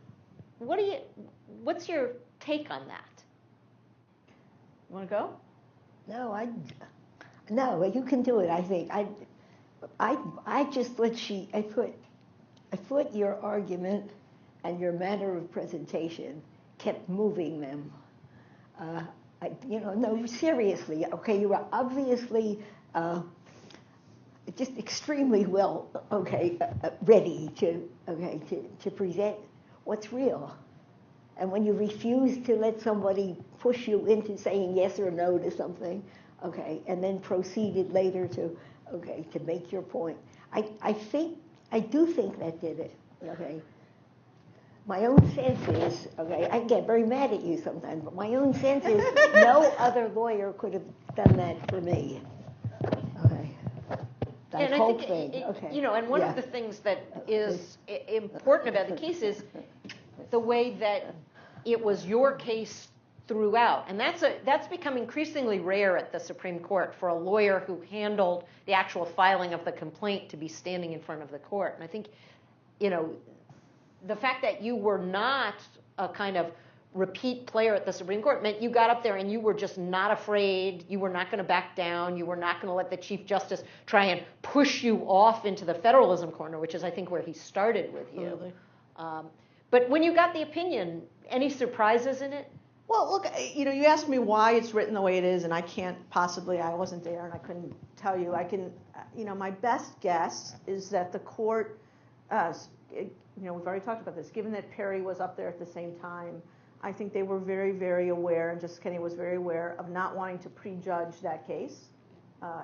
What's your take on that? You want to go? No, you can do it, I think. I just I put your argument and your manner of presentation kept moving them. No, seriously, okay, you were obviously just extremely well, ready to present what's real. And when you refuse to let somebody push you into saying yes or no to something, and then proceeded later to make your point, I do think that did it, My own sense is, I get very mad at you sometimes, but my own sense is no other lawyer could have done that for me. That whole thing. And one of the things that is important about the case is the way that it was your case throughout. And that's become increasingly rare at the Supreme Court for a lawyer who handled the actual filing of the complaint to be standing in front of the court. And I think, the fact that you were not a kind of repeat player at the Supreme Court meant you got up there and you were just not afraid. You were not going to back down. You were not going to let the Chief Justice try and push you off into the federalism corner, which is, I think, where he started with you. Really? But when you got the opinion, any surprises in it? Well, look, you asked me why it's written the way it is, and I can't possibly, I wasn't there and I couldn't tell you. I can, my best guess is that the court, we've already talked about this, given that Perry was up there at the same time, I think they were very, very aware, and Justice Kennedy was very aware of not wanting to prejudge that case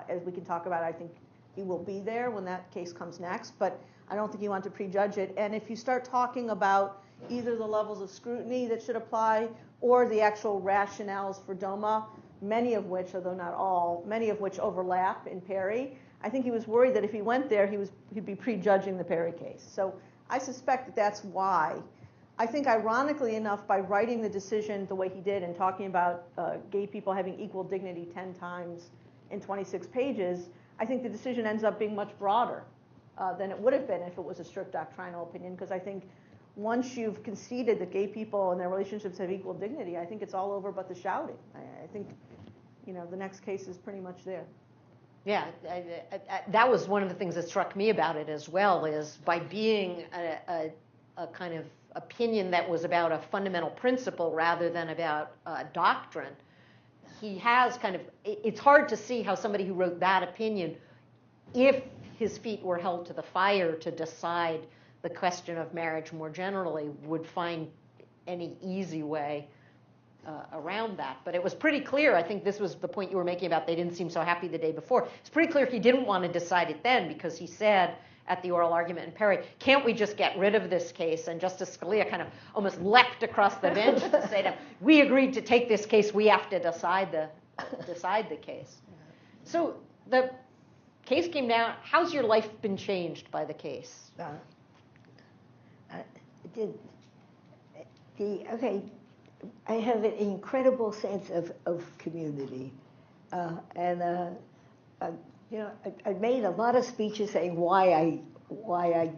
as we can talk about. I think he will be there when that case comes next, but I don't think you want to prejudge it. And if you start talking about either the levels of scrutiny that should apply or the actual rationales for DOMA, many of which, although not all, many of which overlap in Perry, I think he was worried that if he went there, he'd be prejudging the Perry case. So I suspect that that's why. I think ironically enough, by writing the decision the way he did and talking about gay people having equal dignity 10 times in 26 pages, I think the decision ends up being much broader than it would have been if it was a strict doctrinal opinion, because I think once you've conceded that gay people and their relationships have equal dignity, I think it's all over but the shouting. I think, the next case is pretty much there. Yeah, that was one of the things that struck me about it as well, is by being a kind of opinion that was about a fundamental principle rather than about doctrine, he has it's hard to see how somebody who wrote that opinion, if his feet were held to the fire to decide the question of marriage more generally, would find any easy way around that. But it was pretty clear, I think this was the point you were making about they didn't seem so happy the day before. It's pretty clear he didn't want to decide it then, because he said at the oral argument in Perry, can't we just get rid of this case? And Justice Scalia kind of almost leapt across the bench to say to him, we agreed to take this case, we have to decide the case. So the case came down. How's your life been changed by the case? I have an incredible sense of community, I made a lot of speeches saying why I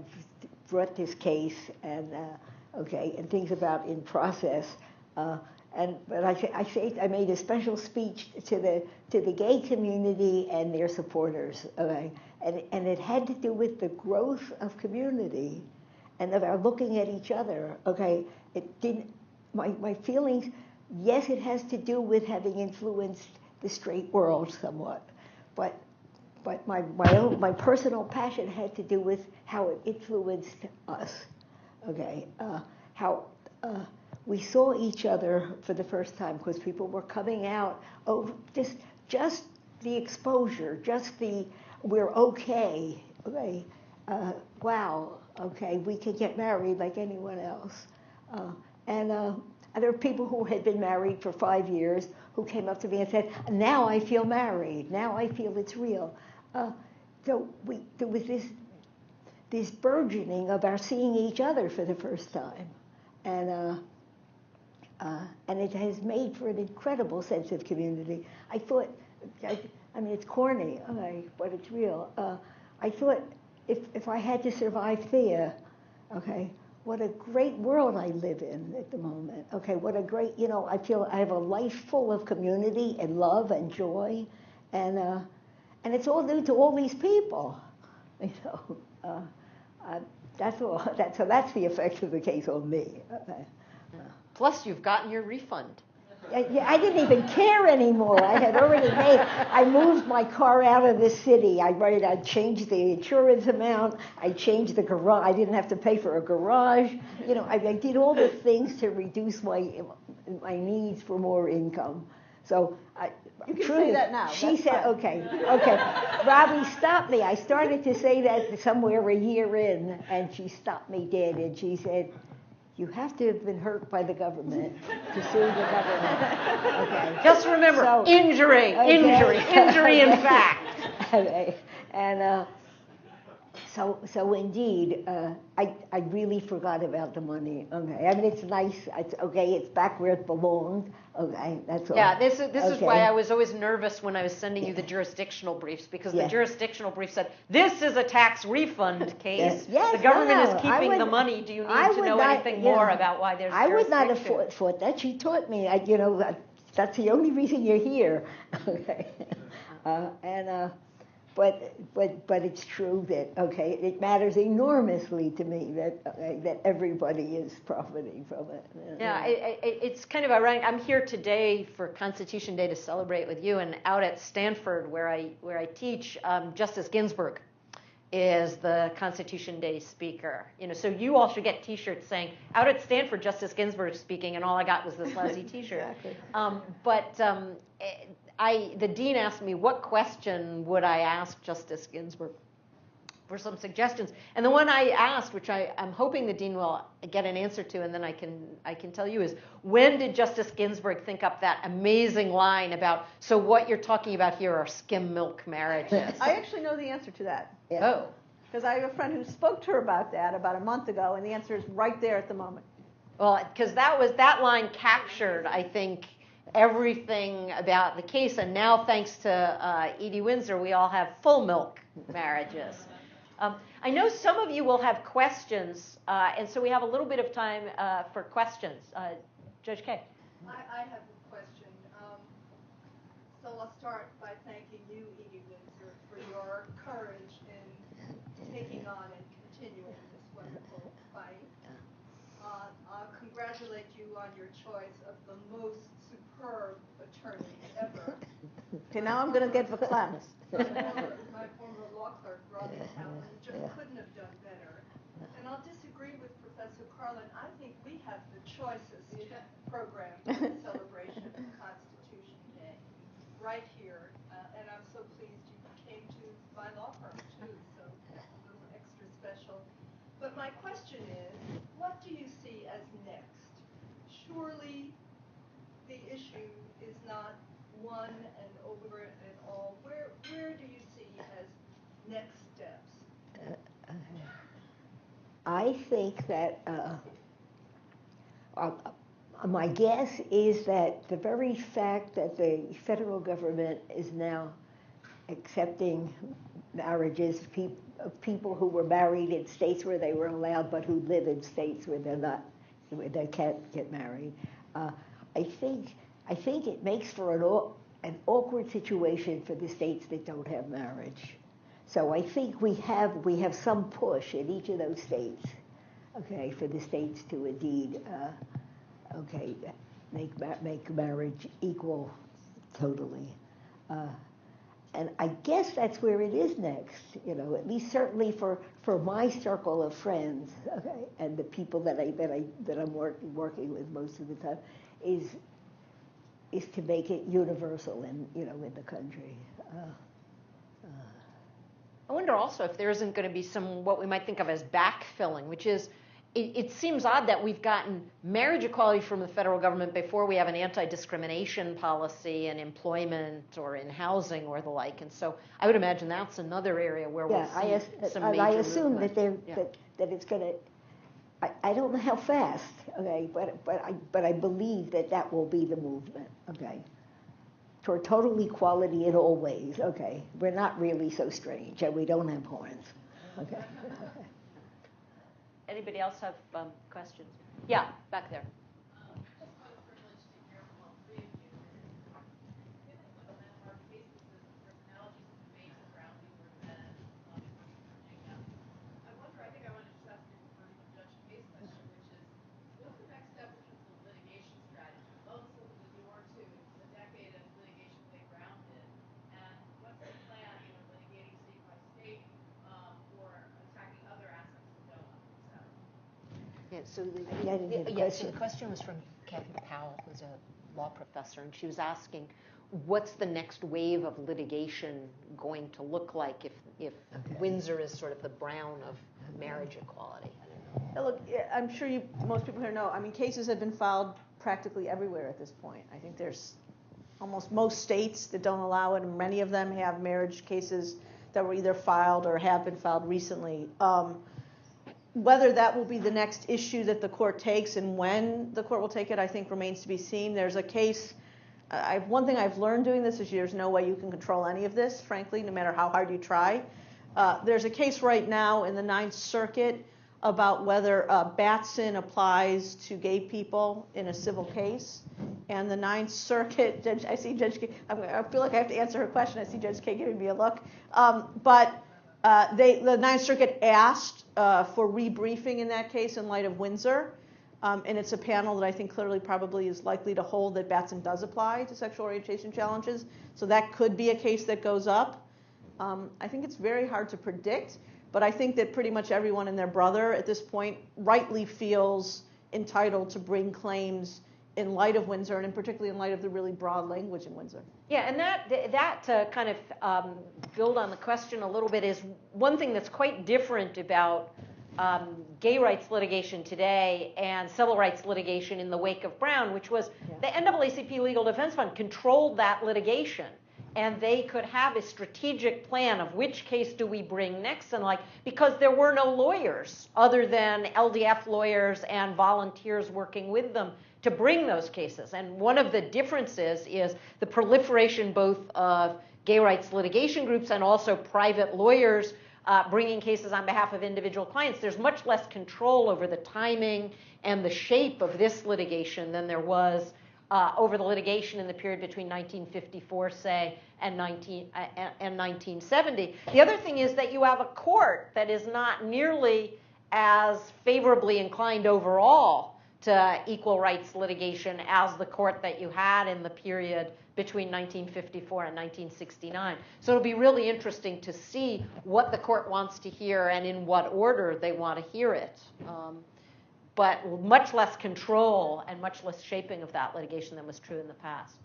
brought this case and things about in process, but I made a special speech to the gay community and their supporters, and it had to do with the growth of community and of our looking at each other. It didn't. My feelings, yes, it has to do with having influenced the straight world somewhat, but my personal passion had to do with how it influenced us. How we saw each other for the first time because people were coming out. Oh, just the exposure, just the we're okay. Wow. We can get married like anyone else. And there were people who had been married for 5 years who came up to me and said, now I feel married. Now I feel it's real. So there was this burgeoning of our seeing each other for the first time. And it has made for an incredible sense of community. I thought, it's corny, but it's real. I thought if I had to survive Thea, what a great world I live in at the moment. What a great, I feel I have a life full of community and love and joy, and it's all due to all these people. That's all. That's the effect of the case on me. Plus, you've gotten your refund. I didn't even care anymore. I moved my car out of the city. I changed the insurance amount. I changed the garage. I didn't have to pay for a garage. I did all the things to reduce my needs for more income. So you can say that now. She said, okay. Robbie, stop me. I started to say that somewhere a year in, and she stopped me dead, and she said, you have to have been hurt by the government to sue the government. Just remember, injury in fact. And so indeed, I really forgot about the money. It's nice. It's back where it belonged. That's all. Yeah, this is why I was always nervous when I was sending you the jurisdictional briefs, because the jurisdictional brief said, this is a tax refund case. Yes, the government is keeping the money. Do you need to know anything more about why there's jurisdiction? I would not have fought that. She taught me. That's the only reason you're here. But it's true that it matters enormously to me that everybody is profiting from it. Yeah, it's kind of ironic. I'm here today for Constitution Day to celebrate with you, and out at Stanford where I teach, Justice Ginsburg is the Constitution Day speaker. So you all should get T-shirts saying, out at Stanford, Justice Ginsburg speaking, and all I got was this lousy T-shirt. Exactly. the dean asked me what question would I ask Justice Ginsburg for some suggestions. And the one I asked, which I'm hoping the dean will get an answer to, and then I can tell you, is when did Justice Ginsburg think up that amazing line about, so what you're talking about here are skim milk marriages? I actually know the answer to that. Yeah. Oh. Because I have a friend who spoke to her about that about a month ago, and the answer is right there at the moment. Well, because that line captured, I think, everything about the case. And now, thanks to Edith Windsor, we all have full milk marriages. I know some of you will have questions, and so we have a little bit of time for questions. Judge Kay. I have a question. So I'll start by thanking you, Edith Windsor, for your courage in taking on and continuing this wonderful fight. I'll congratulate you on your choice of the most superb attorney ever. Okay, now I'm going to get verklempt. My former law clerk, Roberta A, just couldn't have done better. And I'll disagree with Professor Karlan. I think we have the choicest program in celebration of Constitution Day right here. And I'm so pleased you came to my law firm, too, so a little extra special. But my question is, what do you see as next? Surely the issue is not one and over and all. Where do you see as next steps? I think that my guess is that the very fact that the federal government is now accepting marriages of people who were married in states where they were allowed, but who live in states where they're not, where they can't get married. I think it makes for an awkward situation for the states that don't have marriage. So I think we have some push in each of those states, okay, for the states to indeed, make marriage equal totally. And I guess that's where it is next, at least certainly for my circle of friends, okay, and the people that I'm working with most of the time, is to make it universal in the country. I wonder also if there isn't going to be some what we might think of as backfilling, which is it seems odd that we've gotten marriage equality from the federal government before we have an anti-discrimination policy in employment or in housing or the like. And so I would imagine that's another area where we'll see some major I assume movement. that it's going to. I don't know how fast, okay, but I believe that will be the movement, okay, toward total equality in all ways, okay. We're not really so strange, and we don't have horns, okay. Anybody else have questions? Yeah, back there. Yeah, so the question was from Kathy Powell, who's a law professor, and she was asking, what's the next wave of litigation going to look like if Windsor is sort of the Brown of marriage equality? Now, look, I'm sure most people here know. I mean, cases have been filed practically everywhere at this point. I think there's almost most states that don't allow it, and many of them have marriage cases that were either filed or have been filed recently. Whether that will be the next issue that the court takes and when the court will take it, I think remains to be seen. There's a case. One thing I've learned doing this is there's no way you can control any of this, frankly, no matter how hard you try. There's a case right now in the Ninth Circuit about whether Batson applies to gay people in a civil case. And the Ninth Circuit, I see Judge K, I feel like I have to answer her question. I see Judge K giving me a look. But the Ninth Circuit asked for rebriefing in that case in light of Windsor. And it's a panel that I think clearly probably is likely to hold that Batson does apply to sexual orientation challenges. So that could be a case that goes up. I think it's very hard to predict, but I think that pretty much everyone and their brother at this point rightly feels entitled to bring claims in light of Windsor, and in particularly in light of the really broad language in Windsor. Yeah, and that to kind of build on the question a little bit is one thing that's quite different about gay rights litigation today and civil rights litigation in the wake of Brown, which was the NAACP Legal Defense Fund controlled that litigation. And they could have a strategic plan of which case do we bring next, and because there were no lawyers other than LDF lawyers and volunteers working with them to bring those cases. And one of the differences is the proliferation both of gay rights litigation groups and also private lawyers bringing cases on behalf of individual clients. There's much less control over the timing and the shape of this litigation than there was over the litigation in the period between 1954, say, and 1970. The other thing is that you have a court that is not nearly as favorably inclined overall to equal rights litigation as the court that you had in the period between 1954 and 1969. So it'll be really interesting to see what the court wants to hear and in what order they want to hear it. But much less control and much less shaping of that litigation than was true in the past.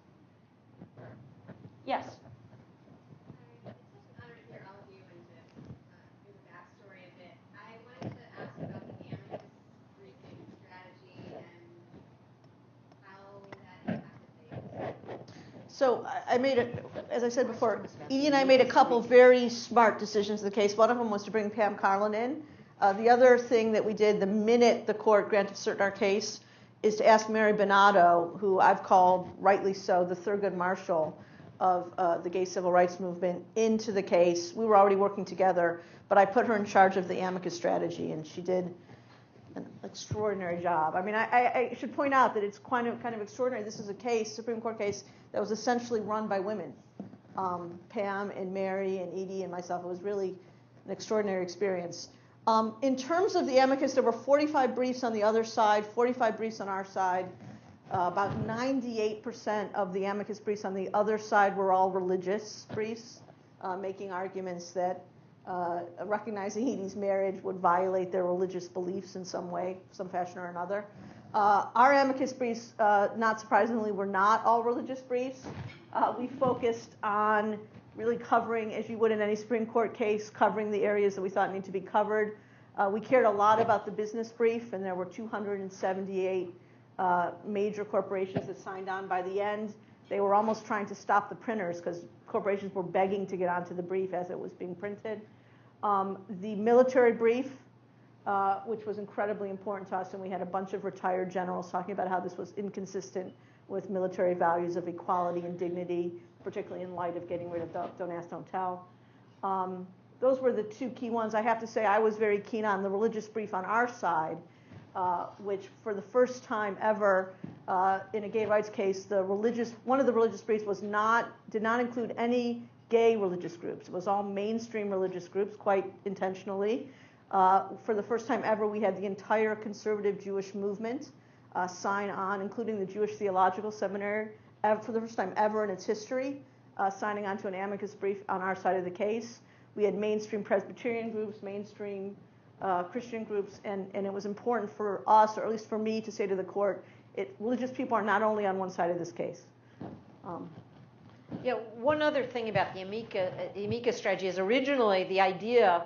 Yes? It's such an honor to hear all of you and to hear the backstory of it. I wanted to ask about the Amicus briefing strategy and how that impacted things. So I made as I said before, Edie and I made a couple very smart decisions in the case. One of them was to bring Pam Karlan in. The other thing that we did the minute the court granted cert in our case is to ask Mary Bonato, who I've called, rightly so, the Thurgood Marshall of the gay civil rights movement, into the case. We were already working together, but I put her in charge of the Amicus strategy, and she did an extraordinary job. I mean, I should point out that it's kind of extraordinary. This is a case, Supreme Court case, that was essentially run by women. Pam and Mary and Edie and myself. It was really an extraordinary experience. In terms of the amicus, there were 45 briefs on the other side, 45 briefs on our side. About 98% of the amicus briefs on the other side were all religious briefs, making arguments that recognizing Edie's marriage would violate their religious beliefs in some way, some fashion or another. Our amicus briefs, not surprisingly, were not all religious briefs. We focused on really covering, as you would in any Supreme Court case, covering the areas that we thought need to be covered. We cared a lot about the business brief, and there were 278 major corporations that signed on by the end. They were almost trying to stop the printers because corporations were begging to get onto the brief as it was being printed. The military brief, which was incredibly important to us, and we had a bunch of retired generals talking about how this was inconsistent with military values of equality and dignity, particularly in light of getting rid of Don't Ask, Don't Tell. Those were the two key ones. I have to say I was very keen on the religious brief on our side, which for the first time ever in a gay rights case, one of the religious briefs did not include any gay religious groups. It was all mainstream religious groups, quite intentionally. For the first time ever, we had the entire conservative Jewish movement sign on, including the Jewish Theological Seminary, for the first time ever in its history, signing on to an amicus brief on our side of the case. We had mainstream Presbyterian groups, mainstream Christian groups, and it was important for us, or at least for me, to say to the court, religious people are not only on one side of this case. Yeah, one other thing about the amicus strategy is originally the idea,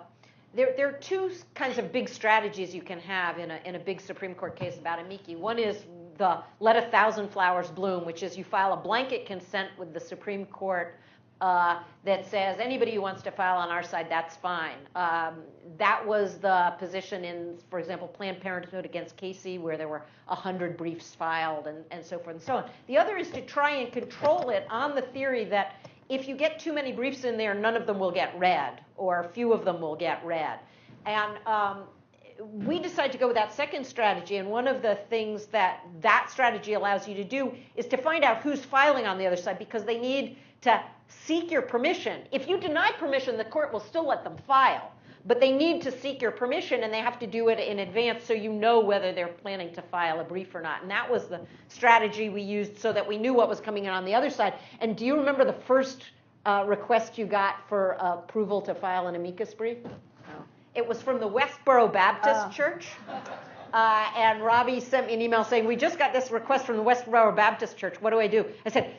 there are two kinds of big strategies you can have in a big Supreme Court case about amici. One is the let 1,000 flowers bloom, which is you file a blanket consent with the Supreme Court that says anybody who wants to file on our side, that's fine. That was the position in, for example, Planned Parenthood against Casey, where there were 100 briefs filed and so forth and so on. The other is to try and control it on the theory that if you get too many briefs in there, none of them will get read, or a few of them will get read. And we decided to go with that second strategy, and one of the things that strategy allows you to do is to find out who's filing on the other side, because they need to seek your permission. If you deny permission, the court will still let them file, but they need to seek your permission, and they have to do it in advance so you know whether they're planning to file a brief or not. And that was the strategy we used so that we knew what was coming in on the other side. And do you remember the first request you got for approval to file an amicus brief? It was from the Westboro Baptist Church. and Robbie sent me an email saying, we just got this request from the Westboro Baptist Church. What do I do? I said,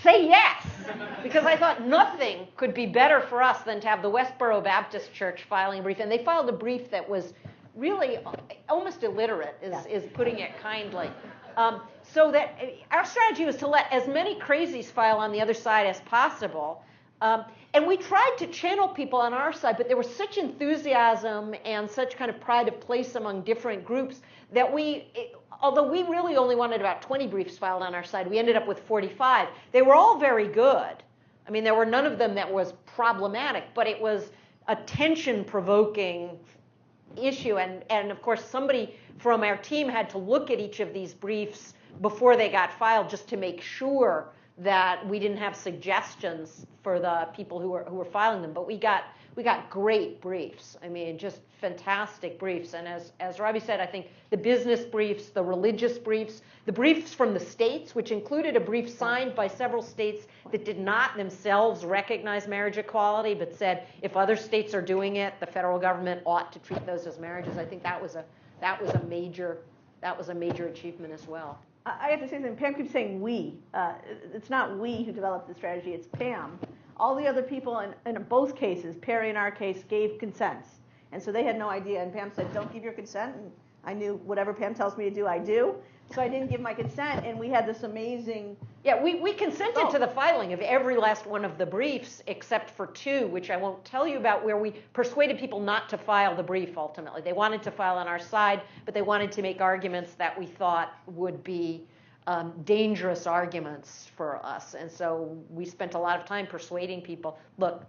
say yes, because I thought nothing could be better for us than to have the Westboro Baptist Church filing a brief. And they filed a brief that was really almost illiterate, is putting it kindly. So that our strategy was to let as many crazies file on the other side as possible. And we tried to channel people on our side, but there was such enthusiasm and such kind of pride of place among different groups that although we really only wanted about 20 briefs filed on our side, we ended up with 45. They were all very good. I mean, there were none of them that was problematic, but it was a tension-provoking issue. And of course, somebody from our team had to look at each of these briefs before they got filed just to make sure that we didn't have suggestions for the people who were filing them. But we got great briefs. I mean, just fantastic briefs. And as Robbie said, I think the business briefs, the religious briefs, the briefs from the states, which included a brief signed by several states that did not themselves recognize marriage equality, but said if other states are doing it, the federal government ought to treat those as marriages. I think that was a major achievement as well. I have to say something. Pam keeps saying we. It's not we who developed the strategy. It's Pam. All the other people in both cases, Perry in our case, gave consents. And so they had no idea. And Pam said, don't give your consent. And I knew whatever Pam tells me to do, I do. So I didn't give my consent. And we had this amazing... Yeah, we consented to the filing of every last one of the briefs except for two, which I won't tell you about, where we persuaded people not to file the brief ultimately. They wanted to file on our side, but they wanted to make arguments that we thought would be dangerous arguments for us. And so we spent a lot of time persuading people, look,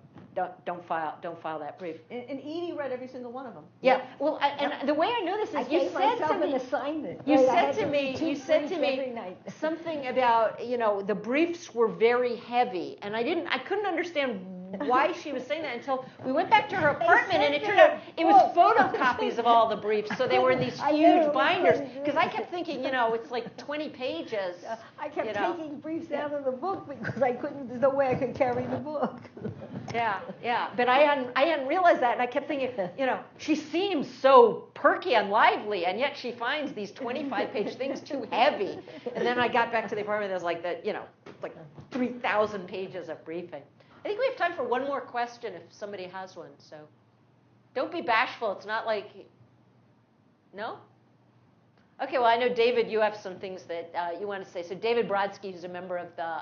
don't file that brief. And Edie read every single one of them. Yeah, well, and the way I know this is you said to me, an assignment. you Right, said to me something about, the briefs were very heavy, and I couldn't understand why she was saying that until we went back to her apartment, and it turned out it was photocopies of all the briefs, so they were in these huge binders, because I kept thinking, it's like 20 pages. I kept taking briefs out of the book because there's no way I could carry the book. Yeah, but I hadn't realized that, and I kept thinking, she seems so perky and lively, and yet she finds these 25-page things too heavy. And then I got back to the apartment, there was like 3,000 pages of briefing. I think we have time for one more question if somebody has one. So don't be bashful. It's not like, no? Okay, well, I know, David, you have some things that you want to say. So David Brodsky, who's a member of the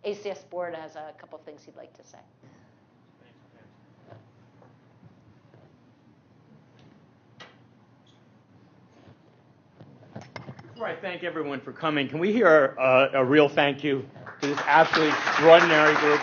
ACS board, has a couple of things he'd like to say. Before I thank everyone for coming, can we hear a real thank you to this absolutely extraordinary group?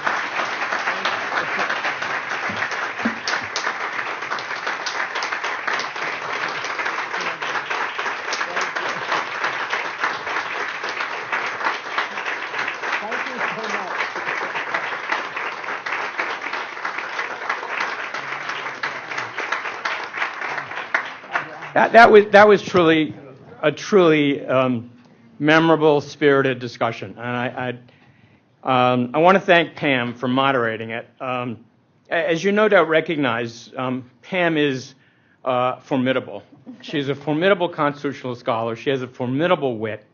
That was truly a memorable, spirited discussion, and I want to thank Pam for moderating it. As you no doubt recognize, Pam is formidable. She's a formidable constitutional scholar. She has a formidable wit,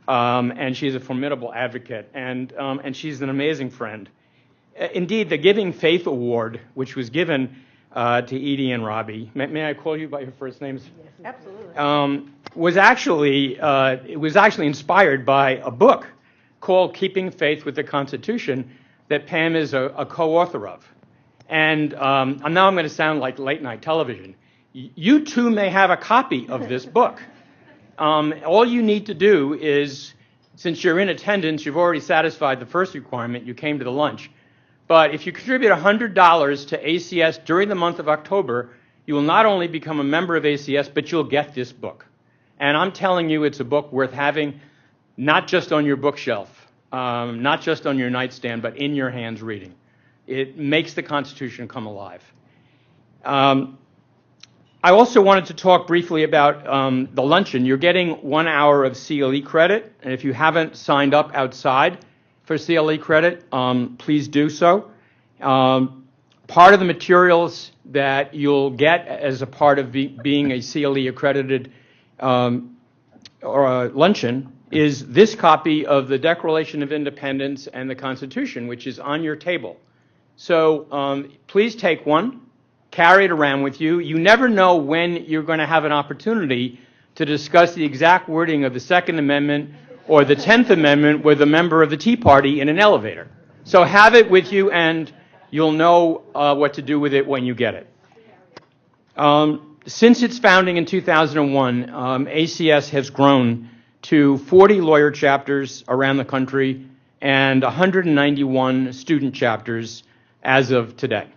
and she's a formidable advocate, and she's an amazing friend. Indeed, the Giving Faith Award, which was given to Edie and Robbie, may I call you by your first names? Yes, absolutely. Was actually inspired by a book called Keeping Faith with the Constitution that Pam is a co-author of. And now I'm going to sound like late night television. You too may have a copy of this book. All you need to do is, since you're in attendance, you've already satisfied the first requirement, you came to the lunch. But if you contribute $100 to ACS during the month of October, you will not only become a member of ACS, but you'll get this book. And I'm telling you, it's a book worth having, not just on your bookshelf, not just on your nightstand, but in your hands reading. It makes the Constitution come alive. I also wanted to talk briefly about the luncheon. You're getting 1 hour of CLE credit, and if you haven't signed up outside for CLE credit, please do so. Part of the materials that you'll get as a part of being a CLE accredited or luncheon is this copy of the Declaration of Independence and the Constitution, which is on your table. So please take one, carry it around with you. You never know when you're going to have an opportunity to discuss the exact wording of the Second Amendment or the 10th Amendment with a member of the Tea Party in an elevator. So have it with you, and you'll know what to do with it when you get it. Since its founding in 2001, ACS has grown to 40 lawyer chapters around the country and 191 student chapters as of today.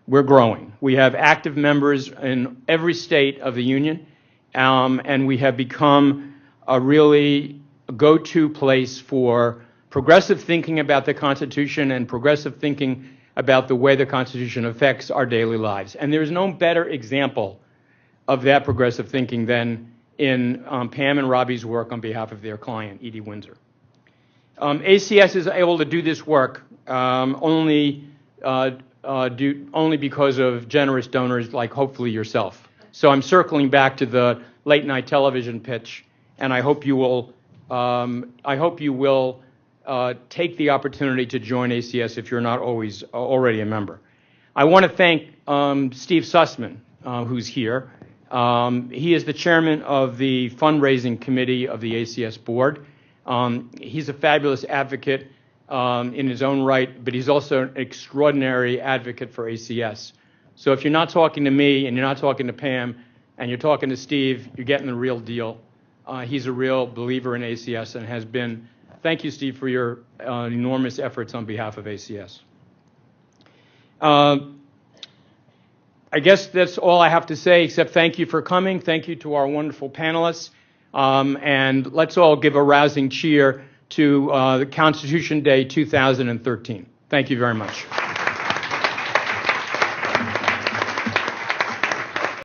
We're growing. We have active members in every state of the union, and we have become a really go-to place for progressive thinking about the Constitution and progressive thinking about the way the Constitution affects our daily lives. And there's no better example of that progressive thinking than in Pam and Robbie's work on behalf of their client, Edith Windsor. ACS is able to do this work only because of generous donors like hopefully yourself. So I'm circling back to the late night television pitch, and I hope you will take the opportunity to join ACS if you're not already a member. I want to thank Steve Sussman, who's here. He is the chairman of the fundraising committee of the ACS board. He's a fabulous advocate in his own right, but he's also an extraordinary advocate for ACS. So if you're not talking to me and you're not talking to Pam and you're talking to Steve, you're getting the real deal. He's a real believer in ACS and has been. Thank you, Steve, for your enormous efforts on behalf of ACS. I guess that's all I have to say, except thank you for coming. Thank you to our wonderful panelists. And let's all give a rousing cheer to the Constitution Day 2013. Thank you very much.